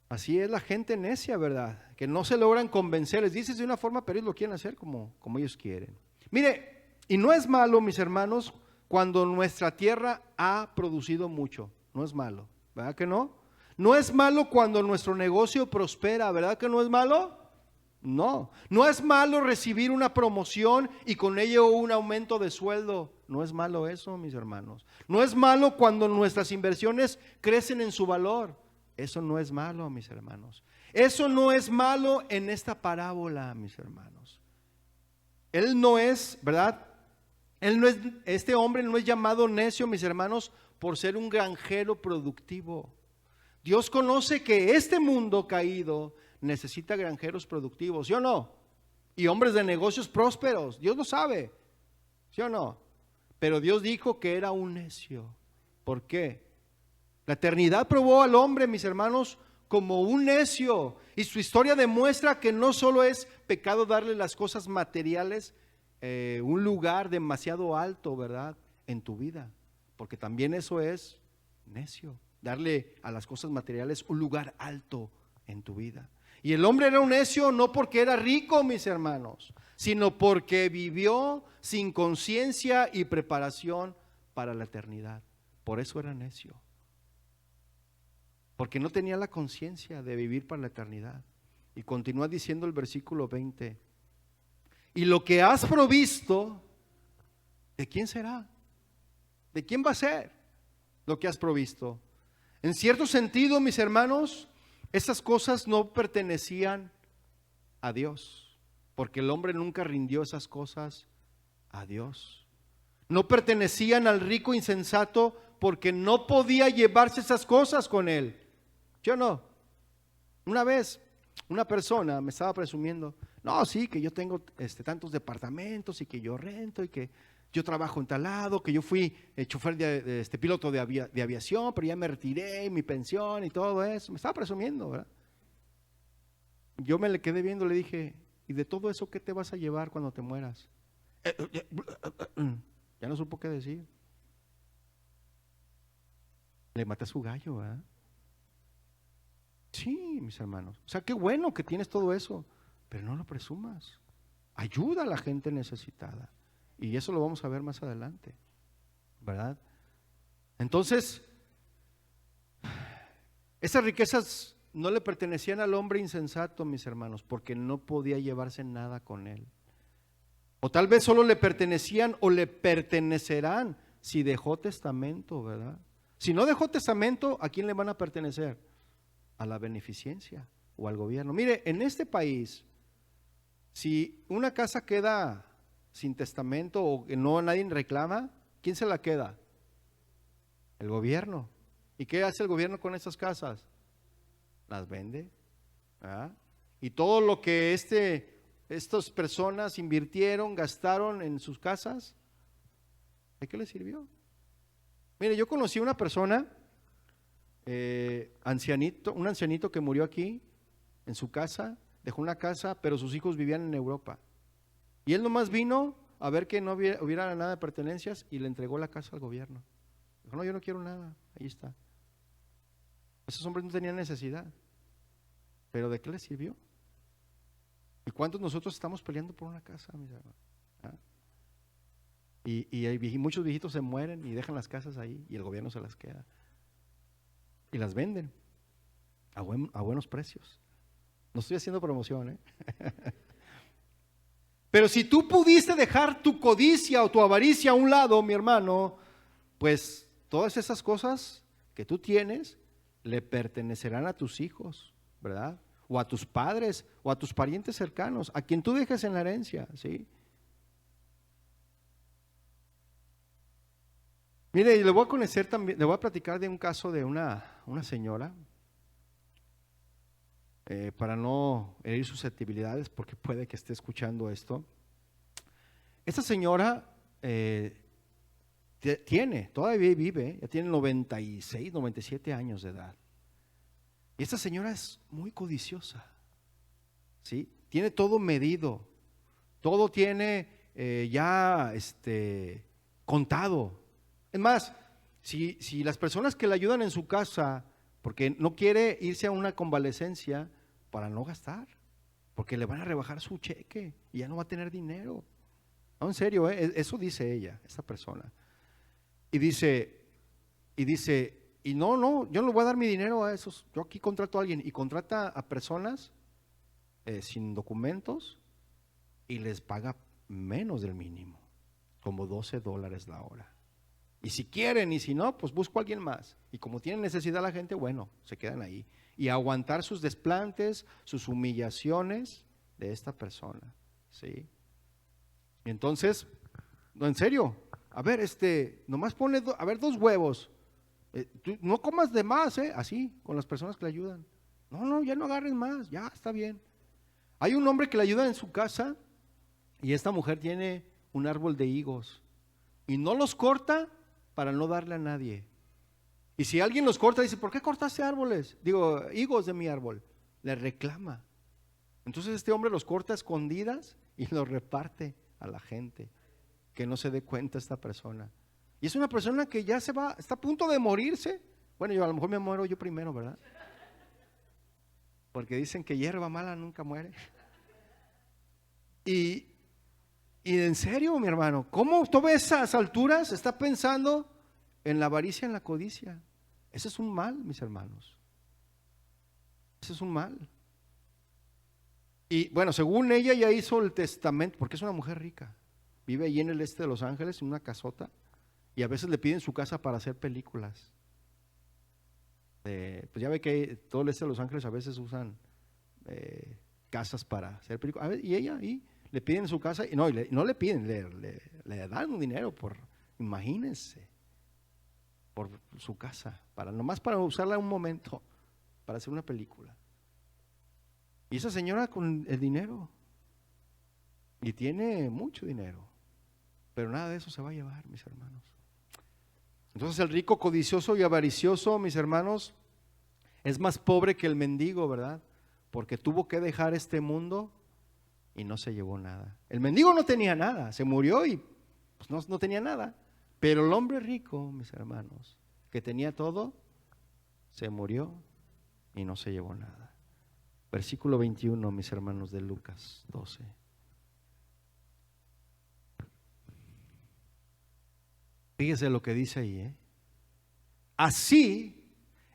Así es la gente necia, ¿verdad? Que no se logran convencer. Les dices de una forma, pero ellos lo quieren hacer como ellos quieren. Mire, y no es malo, mis hermanos, cuando nuestra tierra ha producido mucho. No es malo, ¿verdad que no? No es malo cuando nuestro negocio prospera, ¿verdad que no es malo? No, no es malo recibir una promoción y con ello un aumento de sueldo. No es malo eso, mis hermanos. No es malo cuando nuestras inversiones crecen en su valor. Eso no es malo, mis hermanos. Eso no es malo en esta parábola, mis hermanos. Él no es, ¿verdad? Este hombre no es llamado necio, mis hermanos, por ser un granjero productivo. Dios conoce que este mundo caído necesita granjeros productivos, ¿sí o no? Y hombres de negocios prósperos, Dios lo sabe, ¿sí o no? Pero Dios dijo que era un necio. ¿Por qué? La eternidad probó al hombre, mis hermanos, como un necio. Y su historia demuestra que no solo es pecado darle las cosas materiales un lugar demasiado alto, ¿verdad? En tu vida. Porque también eso es necio. Darle a las cosas materiales un lugar alto en tu vida. Y el hombre era un necio no porque era rico, mis hermanos, sino porque vivió sin conciencia y preparación para la eternidad. Por eso era necio. Porque no tenía la conciencia de vivir para la eternidad. Y continúa diciendo el versículo 20. Y lo que has provisto, ¿de quién será? ¿De quién va a ser lo que has provisto? En cierto sentido, mis hermanos, esas cosas no pertenecían a Dios, porque el hombre nunca rindió esas cosas a Dios. No pertenecían al rico insensato porque no podía llevarse esas cosas con él. Yo no. Una vez una persona me estaba presumiendo, no, sí, que yo tengo tantos departamentos y que yo rento y que yo trabajo en tal lado, que yo fui chofer piloto de aviación, pero ya me retiré, mi pensión y todo eso. Me estaba presumiendo, ¿verdad? Yo me le quedé viendo, le dije, ¿y de todo eso qué te vas a llevar cuando te mueras? Ya no supo qué decir. Le maté a su gallo, ¿verdad? Sí, mis hermanos. O sea, qué bueno que tienes todo eso, pero no lo presumas. Ayuda a la gente necesitada. Y eso lo vamos a ver más adelante, ¿verdad? Entonces, esas riquezas no le pertenecían al hombre insensato, mis hermanos, porque no podía llevarse nada con él. O tal vez solo le pertenecían o le pertenecerán si dejó testamento, ¿verdad? Si no dejó testamento, ¿a quién le van a pertenecer? A la beneficencia o al gobierno. Mire, en este país, si una casa queda sin testamento o que no nadie reclama, ¿quién se la queda? El gobierno. ¿Y qué hace el gobierno con esas casas? Las vende, ¿verdad? Y todo lo que estas personas invirtieron, gastaron en sus casas, ¿de qué les sirvió? Mire, yo conocí una persona, un ancianito que murió aquí, en su casa, dejó una casa, pero sus hijos vivían en Europa. Y él nomás vino a ver que no hubiera nada de pertenencias y le entregó la casa al gobierno. Dijo, no, yo no quiero nada, ahí está. Esos hombres no tenían necesidad, pero ¿de qué les sirvió? ¿Y cuántos nosotros estamos peleando por una casa, mis hermanos? ¿Ah? Y muchos viejitos se mueren y dejan las casas ahí y el gobierno se las queda. Y las venden a buenos precios. No estoy haciendo promoción, ¿eh? Pero si tú pudiste dejar tu codicia o tu avaricia a un lado, mi hermano, pues todas esas cosas que tú tienes le pertenecerán a tus hijos, ¿verdad? O a tus padres, o a tus parientes cercanos, a quien tú dejes en la herencia, ¿sí? Mire, le voy a conocer también, le voy a platicar de un caso de una señora, para no herir susceptibilidades, porque puede que esté escuchando esto. Esta señora todavía vive, ya tiene 96, 97 años de edad. Y esta señora es muy codiciosa, ¿sí? Tiene todo medido, todo tiene ya contado. Es más, si las personas que le ayudan en su casa, porque no quiere irse a una convalecencia para no gastar, porque le van a rebajar su cheque y ya no va a tener dinero. No, en serio, eso dice ella, esta persona. Y dice, y no, yo no le voy a dar mi dinero a esos. Yo aquí contrato a alguien y contrata a personas sin documentos y les paga menos del mínimo, como $12 la hora. Y si quieren y si no, pues busco a alguien más. Y como tienen necesidad la gente, bueno, se quedan ahí. Y aguantar sus desplantes, sus humillaciones de esta persona, ¿sí? Y entonces, no, en serio, a ver, nomás pone, a ver, 2 huevos. Tú no comas de más, así, con las personas que le ayudan. No, ya no agarres más, ya está bien. Hay un hombre que le ayuda en su casa y esta mujer tiene un árbol de higos y no los corta para no darle a nadie. Y si alguien los corta, dice, ¿por qué cortaste higos de mi árbol? Le reclama. Entonces este hombre los corta a escondidas y los reparte a la gente, que no se dé cuenta esta persona. Y es una persona que ya está a punto de morirse. Bueno, yo a lo mejor me muero yo primero, ¿verdad? Porque dicen que hierba mala nunca muere. Y en serio, mi hermano, ¿cómo tú ves esas alturas está pensando en la avaricia, en la codicia? Ese es un mal, mis hermanos. Ese es un mal. Y bueno, según ella ya hizo el testamento, porque es una mujer rica. Vive allí en el este de Los Ángeles, en una casota, y a veces le piden su casa para hacer películas. Pues ya ve que todo el este de Los Ángeles a veces usan casas para hacer películas. A ver, y ella ahí le piden su casa, y no le piden, le dan un dinero imagínense, por su casa, nomás para usarla un momento, para hacer una película. Y esa señora con el dinero, y tiene mucho dinero, pero nada de eso se va a llevar, mis hermanos. Entonces el rico, codicioso y avaricioso, mis hermanos, es más pobre que el mendigo, ¿verdad? Porque tuvo que dejar este mundo y no se llevó nada. El mendigo no tenía nada, se murió y pues no tenía nada. Pero el hombre rico, mis hermanos, que tenía todo, se murió y no se llevó nada. Versículo 21, mis hermanos, de Lucas 12. Fíjese lo que dice ahí, Así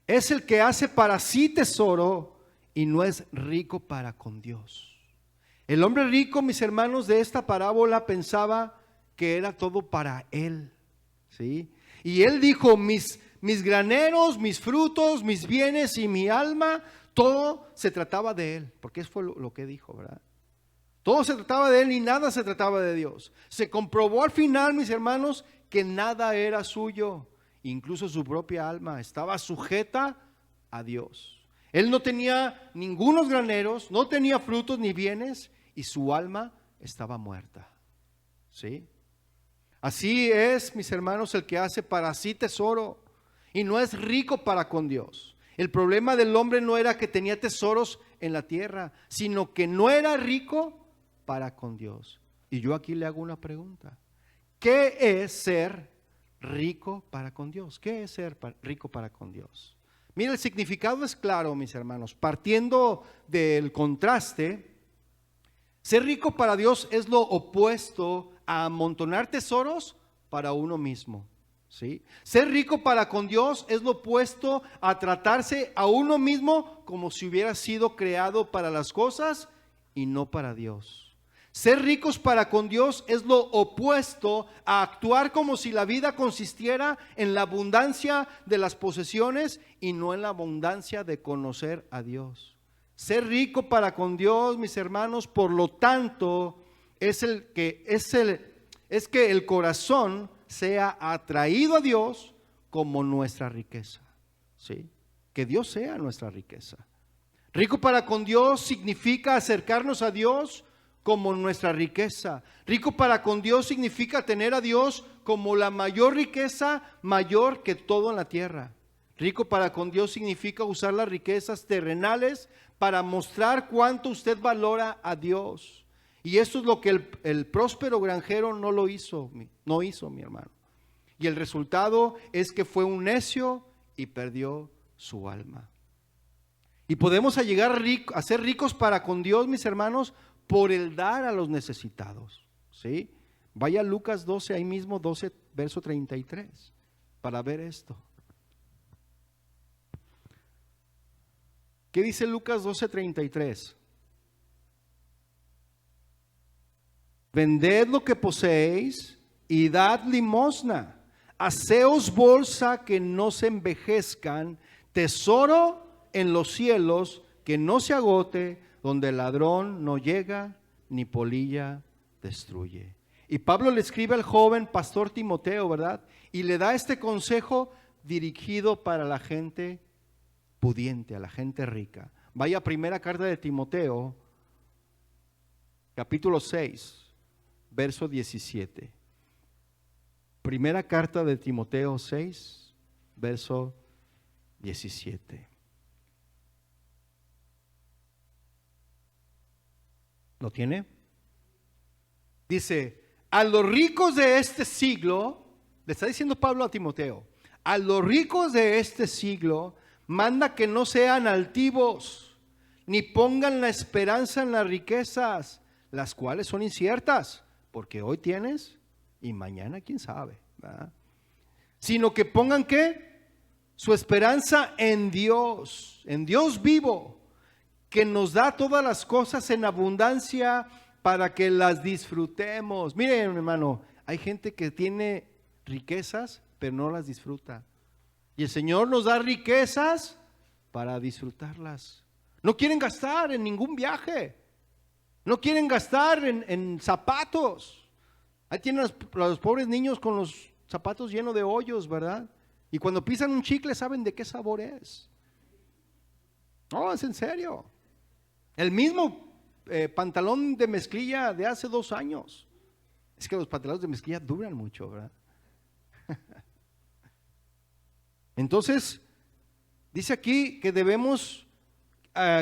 es el que hace para sí tesoro y no es rico para con Dios. El hombre rico, mis hermanos, de esta parábola pensaba que era todo para él, ¿sí? Y él dijo, mis graneros, mis frutos, mis bienes y mi alma, todo se trataba de él, porque eso fue lo que dijo, ¿verdad? Todo se trataba de él y nada se trataba de Dios. Se comprobó al final, mis hermanos, que nada era suyo, incluso su propia alma estaba sujeta a Dios. Él no tenía ningunos graneros, no tenía frutos ni bienes y su alma estaba muerta, ¿sí? Así es, mis hermanos, el que hace para sí tesoro y no es rico para con Dios. El problema del hombre no era que tenía tesoros en la tierra, sino que no era rico para con Dios. Y yo aquí le hago una pregunta. ¿Qué es ser rico para con Dios? ¿Qué es ser rico para con Dios? Mira, el significado es claro, mis hermanos. Partiendo del contraste, ser rico para Dios es lo opuesto a amontonar tesoros para uno mismo, ¿sí? Ser rico para con Dios es lo opuesto a tratarse a uno mismo como si hubiera sido creado para las cosas y no para Dios. Ser ricos para con Dios es lo opuesto a actuar como si la vida consistiera en la abundancia de las posesiones y no en la abundancia de conocer a Dios. Ser rico para con Dios, mis hermanos, por lo tanto, es que el corazón sea atraído a Dios como nuestra riqueza, ¿sí? Que Dios sea nuestra riqueza. Rico para con Dios significa acercarnos a Dios como nuestra riqueza. Rico para con Dios significa tener a Dios como la mayor riqueza, mayor que todo en la tierra. Rico para con Dios significa usar las riquezas terrenales para mostrar cuánto usted valora a Dios. Y eso es lo que el próspero granjero no hizo, mi hermano. Y el resultado es que fue un necio y perdió su alma. Y podemos llegar a ser ricos para con Dios, mis hermanos, por el dar a los necesitados, ¿sí? Vaya a Lucas 12, ahí mismo 12, verso 33, para ver esto. ¿Qué dice Lucas 12, 33? Vended lo que poseéis y dad limosna. Haceos bolsa que no se envejezcan, tesoro en los cielos que no se agote, donde el ladrón no llega ni polilla destruye. Y Pablo le escribe al joven pastor Timoteo, ¿verdad? Y le da este consejo dirigido para la gente pudiente, a la gente rica. Vaya a primera carta de Timoteo, capítulo 6, verso 17. Primera carta de Timoteo 6, verso 17. ¿Lo tiene? Dice, a los ricos de este siglo, le está diciendo Pablo a Timoteo, a los ricos de este siglo, manda que no sean altivos, ni pongan la esperanza en las riquezas, las cuales son inciertas, porque hoy tienes y mañana quién sabe, ¿verdad? Sino que pongan ¿qué? Su esperanza en Dios vivo, que nos da todas las cosas en abundancia para que las disfrutemos. Miren, hermano, hay gente que tiene riquezas, pero no las disfruta. Y el Señor nos da riquezas para disfrutarlas. No quieren gastar en ningún viaje. No quieren gastar en zapatos. Ahí tienen los pobres niños con los zapatos llenos de hoyos, ¿verdad? Y cuando pisan un chicle saben de qué sabor es. No, es en serio. El mismo pantalón de mezclilla de hace 2 años. Es que los pantalones de mezclilla duran mucho, ¿verdad? Entonces, dice aquí que debemos,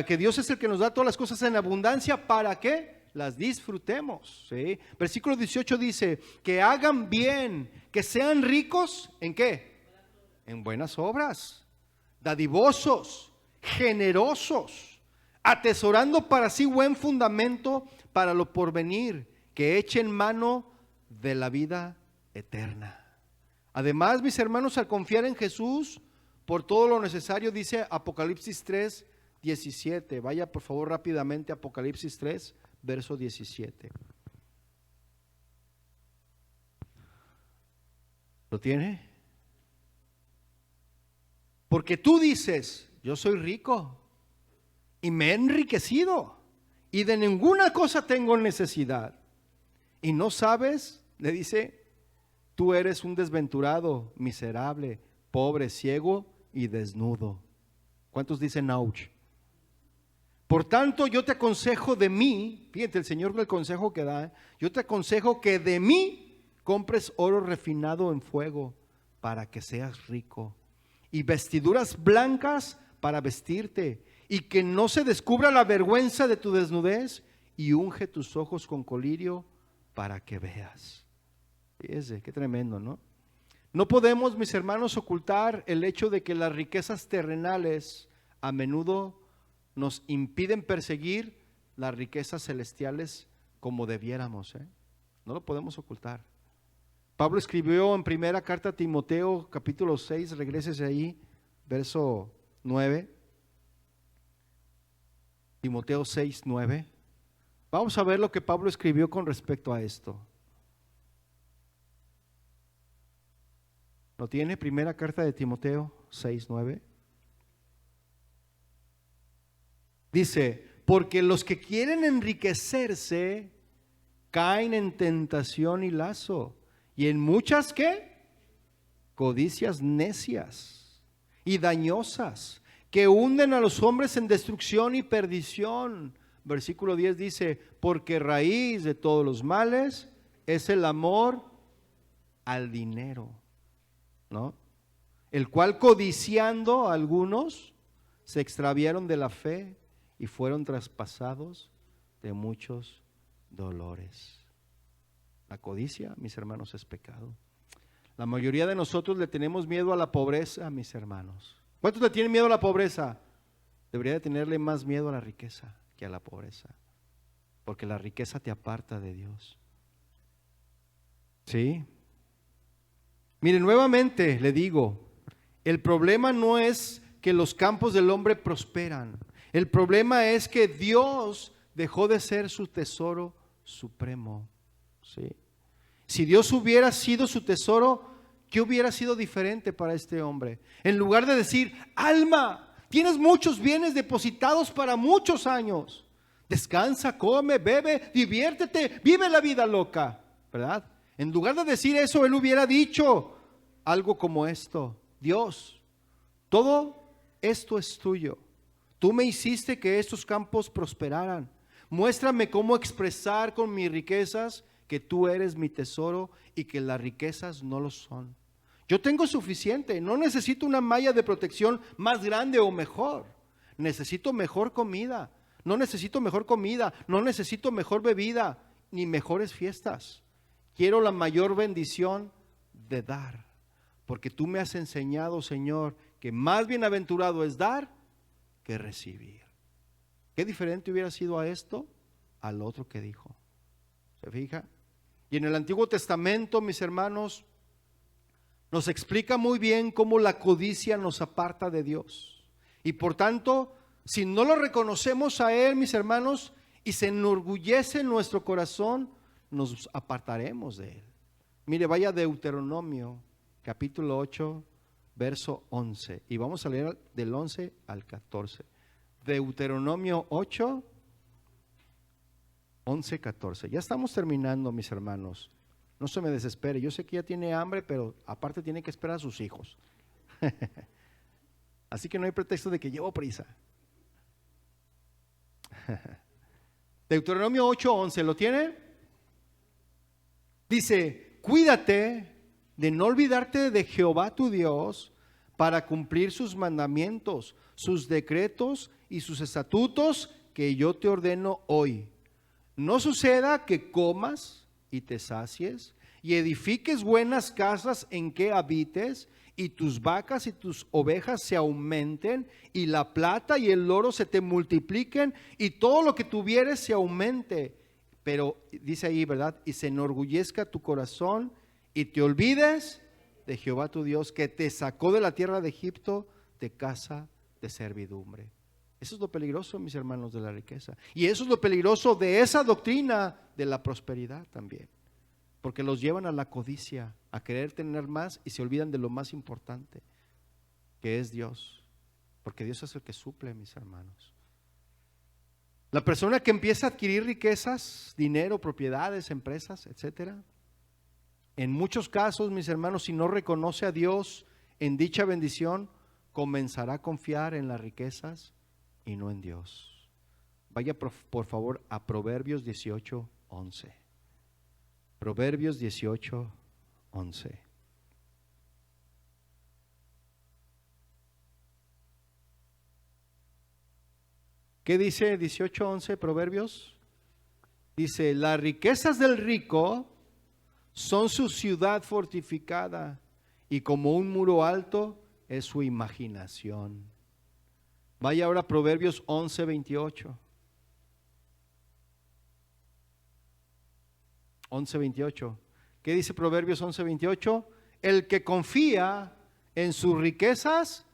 que Dios es el que nos da todas las cosas en abundancia para que las disfrutemos, ¿sí? Versículo 18 dice, que hagan bien, que sean ricos, ¿en qué? En buenas obras, dadivosos, generosos, atesorando para sí buen fundamento para lo porvenir, que echen mano de la vida eterna. Además, mis hermanos, al confiar en Jesús por todo lo necesario, dice Apocalipsis 3, 17. Vaya por favor rápidamente a Apocalipsis 3, verso 17. ¿Lo tiene? Porque tú dices, yo soy rico y me he enriquecido y de ninguna cosa tengo necesidad. Y no sabes, le dice, tú eres un desventurado, miserable, pobre, ciego y desnudo. ¿Cuántos dicen ouch? Por tanto, yo te aconsejo de mí, fíjate el Señor el consejo que da, yo te aconsejo que de mí compres oro refinado en fuego para que seas rico, y vestiduras blancas para vestirte, y que no se descubra la vergüenza de tu desnudez, y unge tus ojos con colirio para que veas. Fíjese, qué tremendo, ¿no? No podemos, mis hermanos, ocultar el hecho de que las riquezas terrenales a menudo nos impiden perseguir las riquezas celestiales como debiéramos, ¿eh? No lo podemos ocultar. Pablo escribió en primera carta a Timoteo, capítulo 6, regrésese ahí, verso 9. Timoteo 6, 9. Vamos a ver lo que Pablo escribió con respecto a esto. ¿Lo tiene? Primera carta de Timoteo 6, 9. Dice, porque los que quieren enriquecerse caen en tentación y lazo, y en muchas ¿qué? Codicias necias y dañosas, que hunden a los hombres en destrucción y perdición. Versículo 10 dice, porque raíz de todos los males es el amor al dinero, ¿no? El cual codiciando algunos se extraviaron de la fe y fueron traspasados de muchos dolores. La codicia, mis hermanos, es pecado. La mayoría de nosotros le tenemos miedo a la pobreza, mis hermanos. ¿Cuántos le tienen miedo a la pobreza? Debería de tenerle más miedo a la riqueza que a la pobreza, porque la riqueza te aparta de Dios. ¿Sí? Mire, nuevamente le digo, el problema no es que los campos del hombre prosperan. El problema es que Dios dejó de ser su tesoro supremo. ¿Sí? Si Dios hubiera sido su tesoro, ¿qué hubiera sido diferente para este hombre? En lugar de decir, alma, tienes muchos bienes depositados para muchos años. Descansa, come, bebe, diviértete, vive la vida loca, ¿verdad? En lugar de decir eso, él hubiera dicho algo como esto: Dios, todo esto es tuyo. Tú me hiciste que estos campos prosperaran. Muéstrame cómo expresar con mis riquezas que tú eres mi tesoro y que las riquezas no lo son. Yo tengo suficiente, no necesito una malla de protección más grande o mejor. Necesito mejor comida, no necesito mejor comida, no necesito mejor bebida, ni mejores fiestas. Quiero la mayor bendición de dar, porque tú me has enseñado, Señor, que más bienaventurado es dar que recibir. ¿Qué diferente hubiera sido a esto al otro que dijo? ¿Se fija? Y en el Antiguo Testamento, mis hermanos, nos explica muy bien cómo la codicia nos aparta de Dios. Y por tanto, si no lo reconocemos a Él, mis hermanos, y se enorgullece en nuestro corazón, nos apartaremos de Él. Mire, vaya a Deuteronomio, capítulo 8, verso 11. Y vamos a leer del 11 al 14. Deuteronomio 8, 11, 14. Ya estamos terminando, mis hermanos. No se me desespere. Yo sé que ya tiene hambre, pero aparte tiene que esperar a sus hijos. Así que no hay pretexto de que llevo prisa. Deuteronomio 8, 11. ¿Lo tiene? Dice, cuídate de no olvidarte de Jehová tu Dios para cumplir sus mandamientos, sus decretos y sus estatutos que yo te ordeno hoy. No suceda que comas y te sacies y edifiques buenas casas en que habites y tus vacas y tus ovejas se aumenten y la plata y el oro se te multipliquen y todo lo que tuvieres se aumente. Pero dice ahí, ¿verdad? Y se enorgullezca tu corazón y te olvides de Jehová tu Dios que te sacó de la tierra de Egipto de casa de servidumbre. Eso es lo peligroso, mis hermanos, de la riqueza. Y eso es lo peligroso de esa doctrina de la prosperidad también. Porque los llevan a la codicia, a querer tener más y se olvidan de lo más importante, que es Dios. Porque Dios es el que suple, mis hermanos. La persona que empieza a adquirir riquezas, dinero, propiedades, empresas, etcétera, en muchos casos, mis hermanos, si no reconoce a Dios en dicha bendición, comenzará a confiar en las riquezas y no en Dios. Vaya por favor a Proverbios 18:11. Proverbios 18:11. ¿Qué dice 18:11 Proverbios? Dice, las riquezas del rico son su ciudad fortificada y como un muro alto es su imaginación. Vaya ahora a Proverbios 11:28. 11:28. ¿Qué dice Proverbios 11:28? El que confía en sus riquezas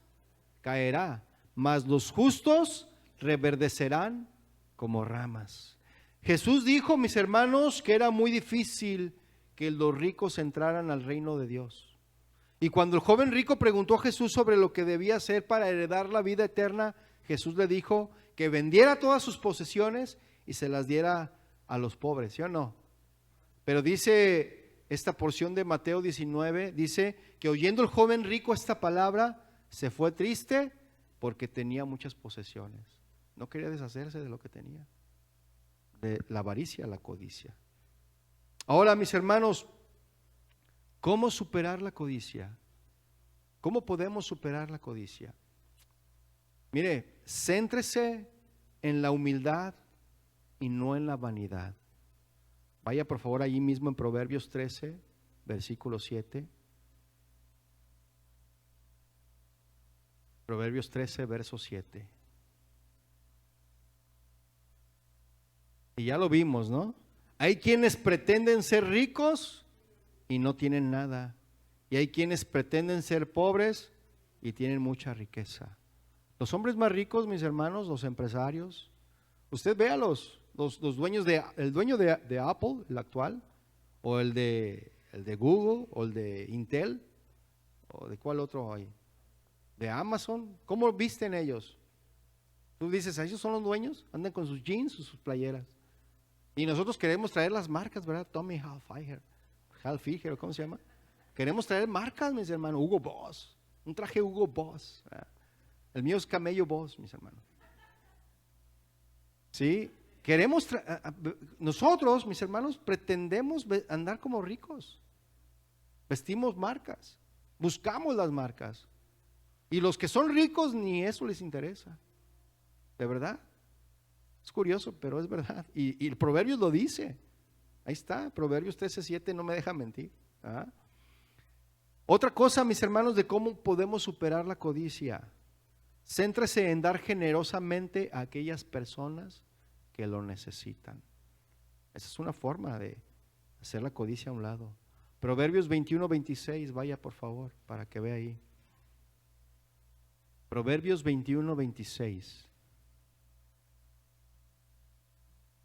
caerá, mas los justos reverdecerán como ramas. Jesús dijo, mis hermanos, que era muy difícil que los ricos entraran al reino de Dios. Y cuando el joven rico preguntó a Jesús sobre lo que debía hacer para heredar la vida eterna, Jesús le dijo que vendiera todas sus posesiones y se las diera a los pobres, ¿sí o no? Pero dice esta porción de Mateo 19, dice que oyendo el joven rico esta palabra, se fue triste porque tenía muchas posesiones. No quería deshacerse de lo que tenía, de la avaricia, la codicia. Ahora, mis hermanos, ¿cómo superar la codicia? ¿Cómo podemos superar la codicia? Mire, céntrese en la humildad y no en la vanidad. Vaya por favor allí mismo en Proverbios 13, versículo 7. Proverbios 13, verso 7. Y ya lo vimos, ¿no? Hay quienes pretenden ser ricos y no tienen nada. Y hay quienes pretenden ser pobres y tienen mucha riqueza. Los hombres más ricos, mis hermanos, los empresarios, usted véalos, los dueños el dueño de Apple, el actual, o el de Google, o el de Intel, o de cuál otro hay, de Amazon. ¿Cómo visten ellos? Tú dices, ¿ellos son los dueños? Andan con sus jeans o sus playeras. Y nosotros queremos traer las marcas, ¿verdad? Tommy Hilfiger, ¿cómo se llama? Queremos traer marcas, mis hermanos. Hugo Boss, un traje Hugo Boss, ¿verdad? El mío es Camello Boss, mis hermanos. ¿Sí? Nosotros, mis hermanos, pretendemos andar como ricos. Vestimos marcas, buscamos las marcas. Y los que son ricos ni eso les interesa. ¿De verdad? Es curioso, pero es verdad. Y el Proverbios lo dice. Ahí está, Proverbios 13:7 no me deja mentir. ¿Ah? Otra cosa, mis hermanos, de cómo podemos superar la codicia. Céntrese en dar generosamente a aquellas personas que lo necesitan. Esa es una forma de hacer la codicia a un lado. Proverbios 21:26, vaya por favor, para que vea ahí. Proverbios 21:26.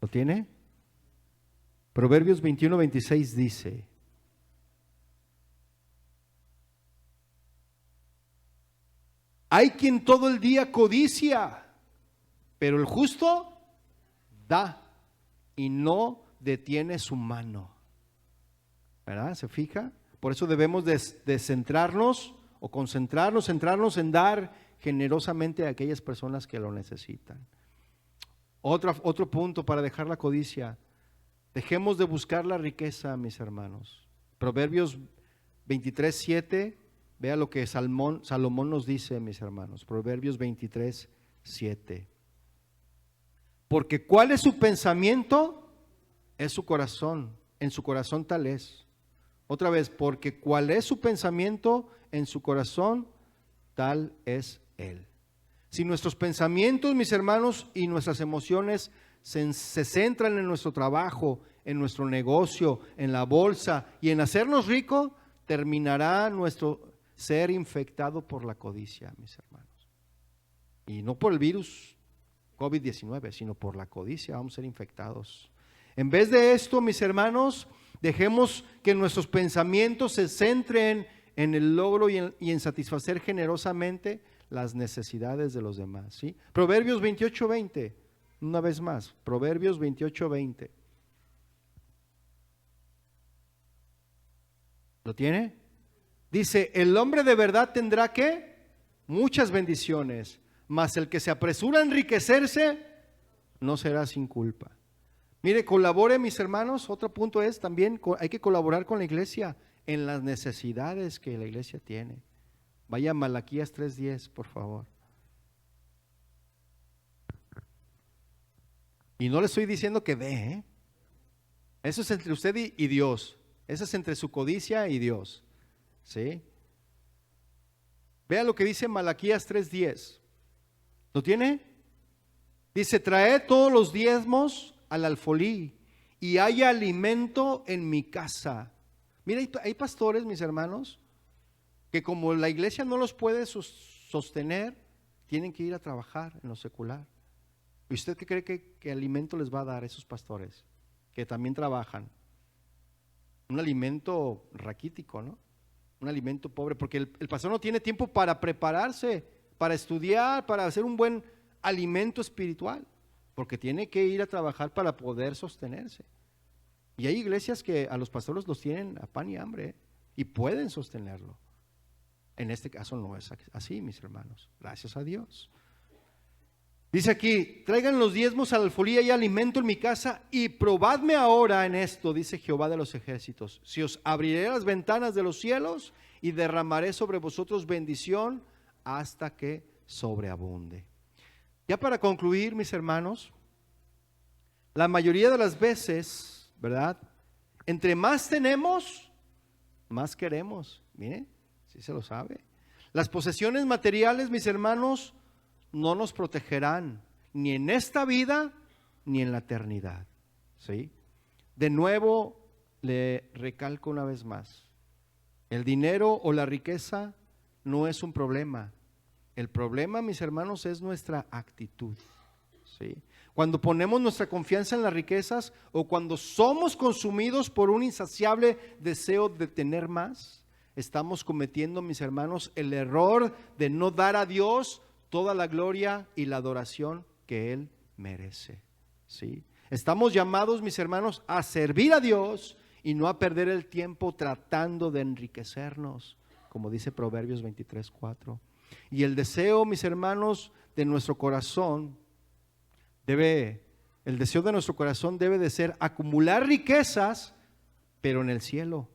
¿Lo tiene? Proverbios 21:26 dice: hay quien todo el día codicia, pero el justo da y no detiene su mano. ¿Verdad? ¿Se fija? Por eso debemos de centrarnos o centrarnos en dar generosamente a aquellas personas que lo necesitan. Otro punto para dejar la codicia: dejemos de buscar la riqueza, mis hermanos. Proverbios 23:7, vea lo que Salomón nos dice, mis hermanos. Proverbios 23:7. Porque ¿cuál es su pensamiento? Es su corazón, en su corazón tal es. Otra vez, porque ¿cuál es su pensamiento? En su corazón tal es él. Si nuestros pensamientos, mis hermanos, y nuestras emociones se centran en nuestro trabajo, en nuestro negocio, en la bolsa y en hacernos ricos, terminará nuestro ser infectado por la codicia, mis hermanos. Y no por el virus COVID-19, sino por la codicia vamos a ser infectados. En vez de esto, mis hermanos, dejemos que nuestros pensamientos se centren en el logro y en satisfacer generosamente las necesidades de los demás, ¿sí? Proverbios 28:20, una vez más, Proverbios 28:20. ¿Lo tiene? Dice, el hombre de verdad tendrá ¿qué? Muchas bendiciones, mas el que se apresura a enriquecerse no será sin culpa. Mire, colabore, mis hermanos. Otro punto es también hay que colaborar con la iglesia en las necesidades que la iglesia tiene. Vaya a Malaquías 3:10, por favor. Y no le estoy diciendo que dé, ¿eh? Eso es entre usted y Dios. Eso es entre su codicia y Dios, ¿sí? Vea lo que dice Malaquías 3:10. ¿Lo tiene? Dice, traed todos los diezmos al alfolí y haya alimento en mi casa. Mira, hay pastores, mis hermanos, que como la iglesia no los puede sostener, tienen que ir a trabajar en lo secular. ¿Y usted qué cree que alimento les va a dar a esos pastores que también trabajan? Un alimento raquítico, ¿no? Un alimento pobre, porque el pastor no tiene tiempo para prepararse, para estudiar, para hacer un buen alimento espiritual, porque tiene que ir a trabajar para poder sostenerse. Y hay iglesias que a los pastores los tienen a pan y hambre, ¿eh? Y pueden sostenerlo. En este caso no es así, mis hermanos, gracias a Dios. Dice aquí, traigan los diezmos al alfolí y alimento en mi casa y probadme ahora en esto, dice Jehová de los ejércitos, si os abriré las ventanas de los cielos y derramaré sobre vosotros bendición hasta que sobreabunde. Ya para concluir, mis hermanos, la mayoría de las veces, ¿verdad? Entre más tenemos, más queremos. Miren, si se lo sabe. Las posesiones materiales, mis hermanos, no nos protegerán ni en esta vida ni en la eternidad, ¿sí? De nuevo le recalco una vez más, el dinero o la riqueza no es un problema. El problema, mis hermanos, es nuestra actitud, ¿sí? Cuando ponemos nuestra confianza en las riquezas o cuando somos consumidos por un insaciable deseo de tener más, estamos cometiendo, mis hermanos, el error de no dar a Dios toda la gloria y la adoración que Él merece, ¿sí? Estamos llamados, mis hermanos, a servir a Dios y no a perder el tiempo tratando de enriquecernos, como dice Proverbios 23:4. Y el deseo, mis hermanos, de nuestro corazón debe de ser acumular riquezas, pero en el cielo,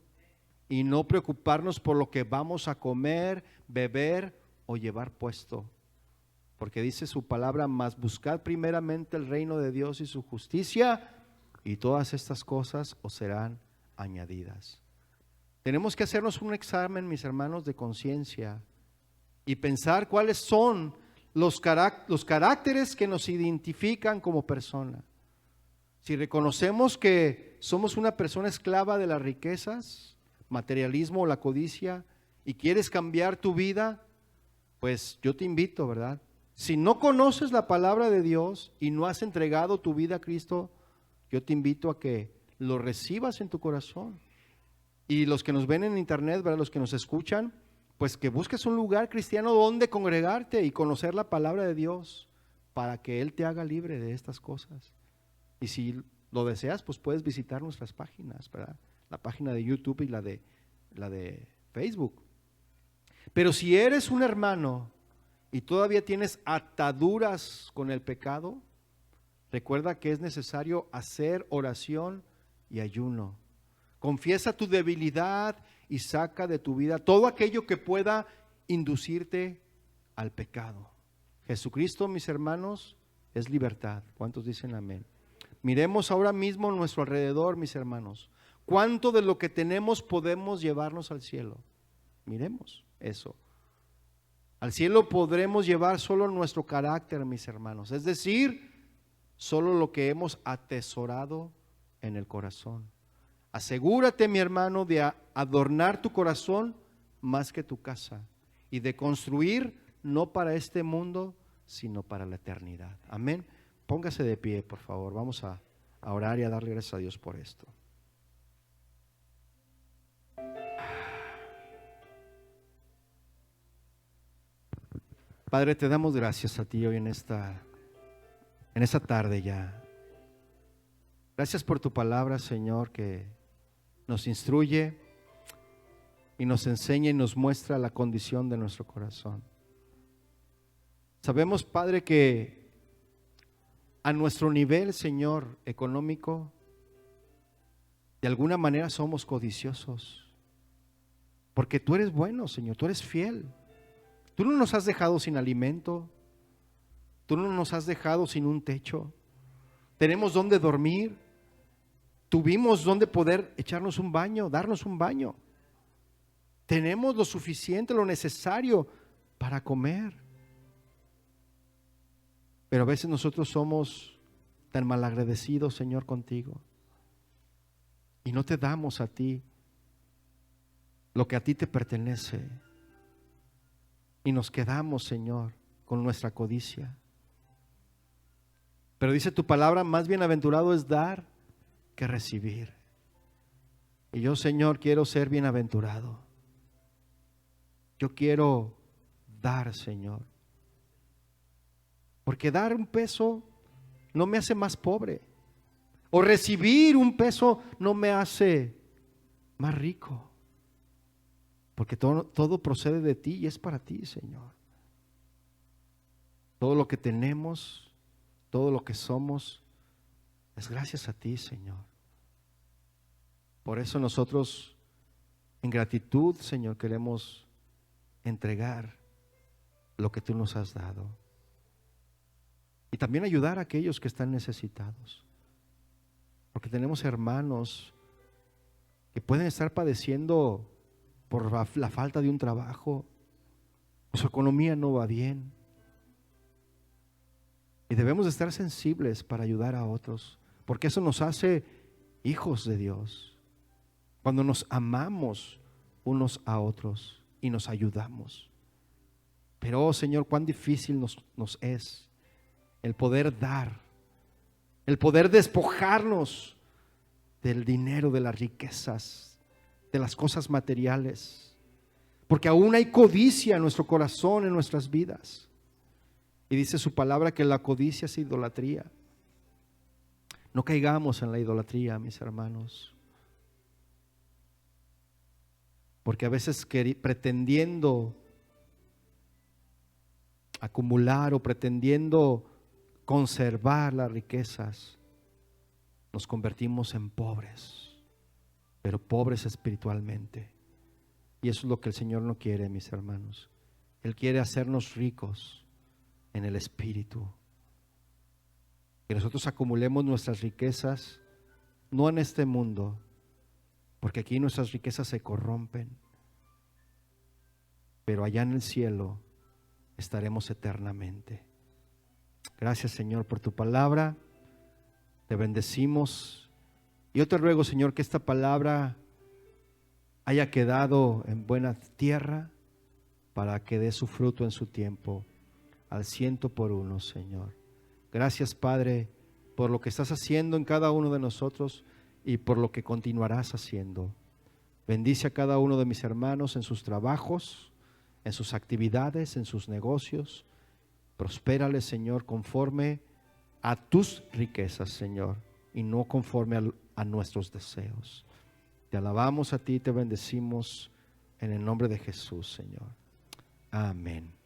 y no preocuparnos por lo que vamos a comer, beber o llevar puesto. Porque dice su palabra, mas buscad primeramente el reino de Dios y su justicia, y todas estas cosas os serán añadidas. Tenemos que hacernos un examen, mis hermanos, de conciencia y pensar cuáles son los caracteres que nos identifican como persona. Si reconocemos que somos una persona esclava de las riquezas, materialismo o la codicia, y quieres cambiar tu vida, pues yo te invito, ¿verdad? Si no conoces la palabra de Dios y no has entregado tu vida a Cristo, yo te invito a que lo recibas en tu corazón. Y los que nos ven en internet, ¿verdad? Los que nos escuchan, pues que busques un lugar cristiano donde congregarte y conocer la palabra de Dios para que Él te haga libre de estas cosas. Y si lo deseas, pues puedes visitar nuestras páginas, ¿verdad? La página de YouTube y la de Facebook. Pero si eres un hermano y todavía tienes ataduras con el pecado, recuerda que es necesario hacer oración y ayuno. Confiesa tu debilidad y saca de tu vida todo aquello que pueda inducirte al pecado. Jesucristo, mis hermanos, es libertad. ¿Cuántos dicen amén? Miremos ahora mismo a nuestro alrededor, mis hermanos. ¿Cuánto de lo que tenemos podemos llevarnos al cielo? Miremos eso. Al cielo podremos llevar solo nuestro carácter, mis hermanos. Es decir, solo lo que hemos atesorado en el corazón. Asegúrate, mi hermano, de adornar tu corazón más que tu casa y de construir no para este mundo, sino para la eternidad. Amén. Póngase de pie, por favor. Vamos a orar y a darle gracias a Dios por esto. Padre, te damos gracias a ti hoy en esta tarde ya. Gracias por tu palabra, Señor, que nos instruye y nos enseña y nos muestra la condición de nuestro corazón. Sabemos, Padre, que a nuestro nivel, Señor, económico, de alguna manera somos codiciosos. Porque tú eres bueno, Señor, tú eres fiel. Tú no nos has dejado sin alimento. Tú no nos has dejado sin un techo. Tenemos donde dormir. Tuvimos donde poder echarnos un baño, darnos un baño. Tenemos lo suficiente, lo necesario para comer. Pero a veces nosotros somos tan malagradecidos, Señor, contigo. Y no te damos a ti lo que a ti te pertenece. Y nos quedamos, Señor, con nuestra codicia. Pero dice tu palabra, más bienaventurado es dar que recibir. Y yo, Señor, quiero ser bienaventurado. Yo quiero dar, Señor. Porque dar un peso no me hace más pobre. O recibir un peso no me hace más rico. Porque todo procede de ti y es para ti, Señor. Todo lo que tenemos, todo lo que somos, es gracias a ti, Señor. Por eso nosotros, en gratitud, Señor, queremos entregar lo que tú nos has dado. Y también ayudar a aquellos que están necesitados. Porque tenemos hermanos que pueden estar padeciendo por la falta de un trabajo. Su economía no va bien. Y debemos de estar sensibles para ayudar a otros. Porque eso nos hace hijos de Dios. Cuando nos amamos unos a otros y nos ayudamos. Pero, oh Señor, cuán difícil nos es el poder dar, el poder despojarnos del dinero, de las riquezas, de las cosas materiales, porque aún hay codicia en nuestro corazón, en nuestras vidas. Y dice su palabra que la codicia es idolatría. No caigamos en la idolatría, mis hermanos, porque a veces pretendiendo acumular o pretendiendo conservar las riquezas, nos convertimos en pobres, pero pobres espiritualmente. Y eso es lo que el Señor no quiere, mis hermanos. Él quiere hacernos ricos en el espíritu. Que nosotros acumulemos nuestras riquezas, no en este mundo, porque aquí nuestras riquezas se corrompen, pero allá en el cielo estaremos eternamente. Gracias, Señor, por tu palabra. Te bendecimos. Yo te ruego, Señor, que esta palabra haya quedado en buena tierra para que dé su fruto en su tiempo, al 100%, Señor. Gracias, Padre, por lo que estás haciendo en cada uno de nosotros y por lo que continuarás haciendo. Bendice a cada uno de mis hermanos en sus trabajos, en sus actividades, en sus negocios. Prospérale, Señor, conforme a tus riquezas, Señor, y no conforme a nuestros deseos. Te alabamos a ti y te bendecimos en el nombre de Jesús, Señor. Amén.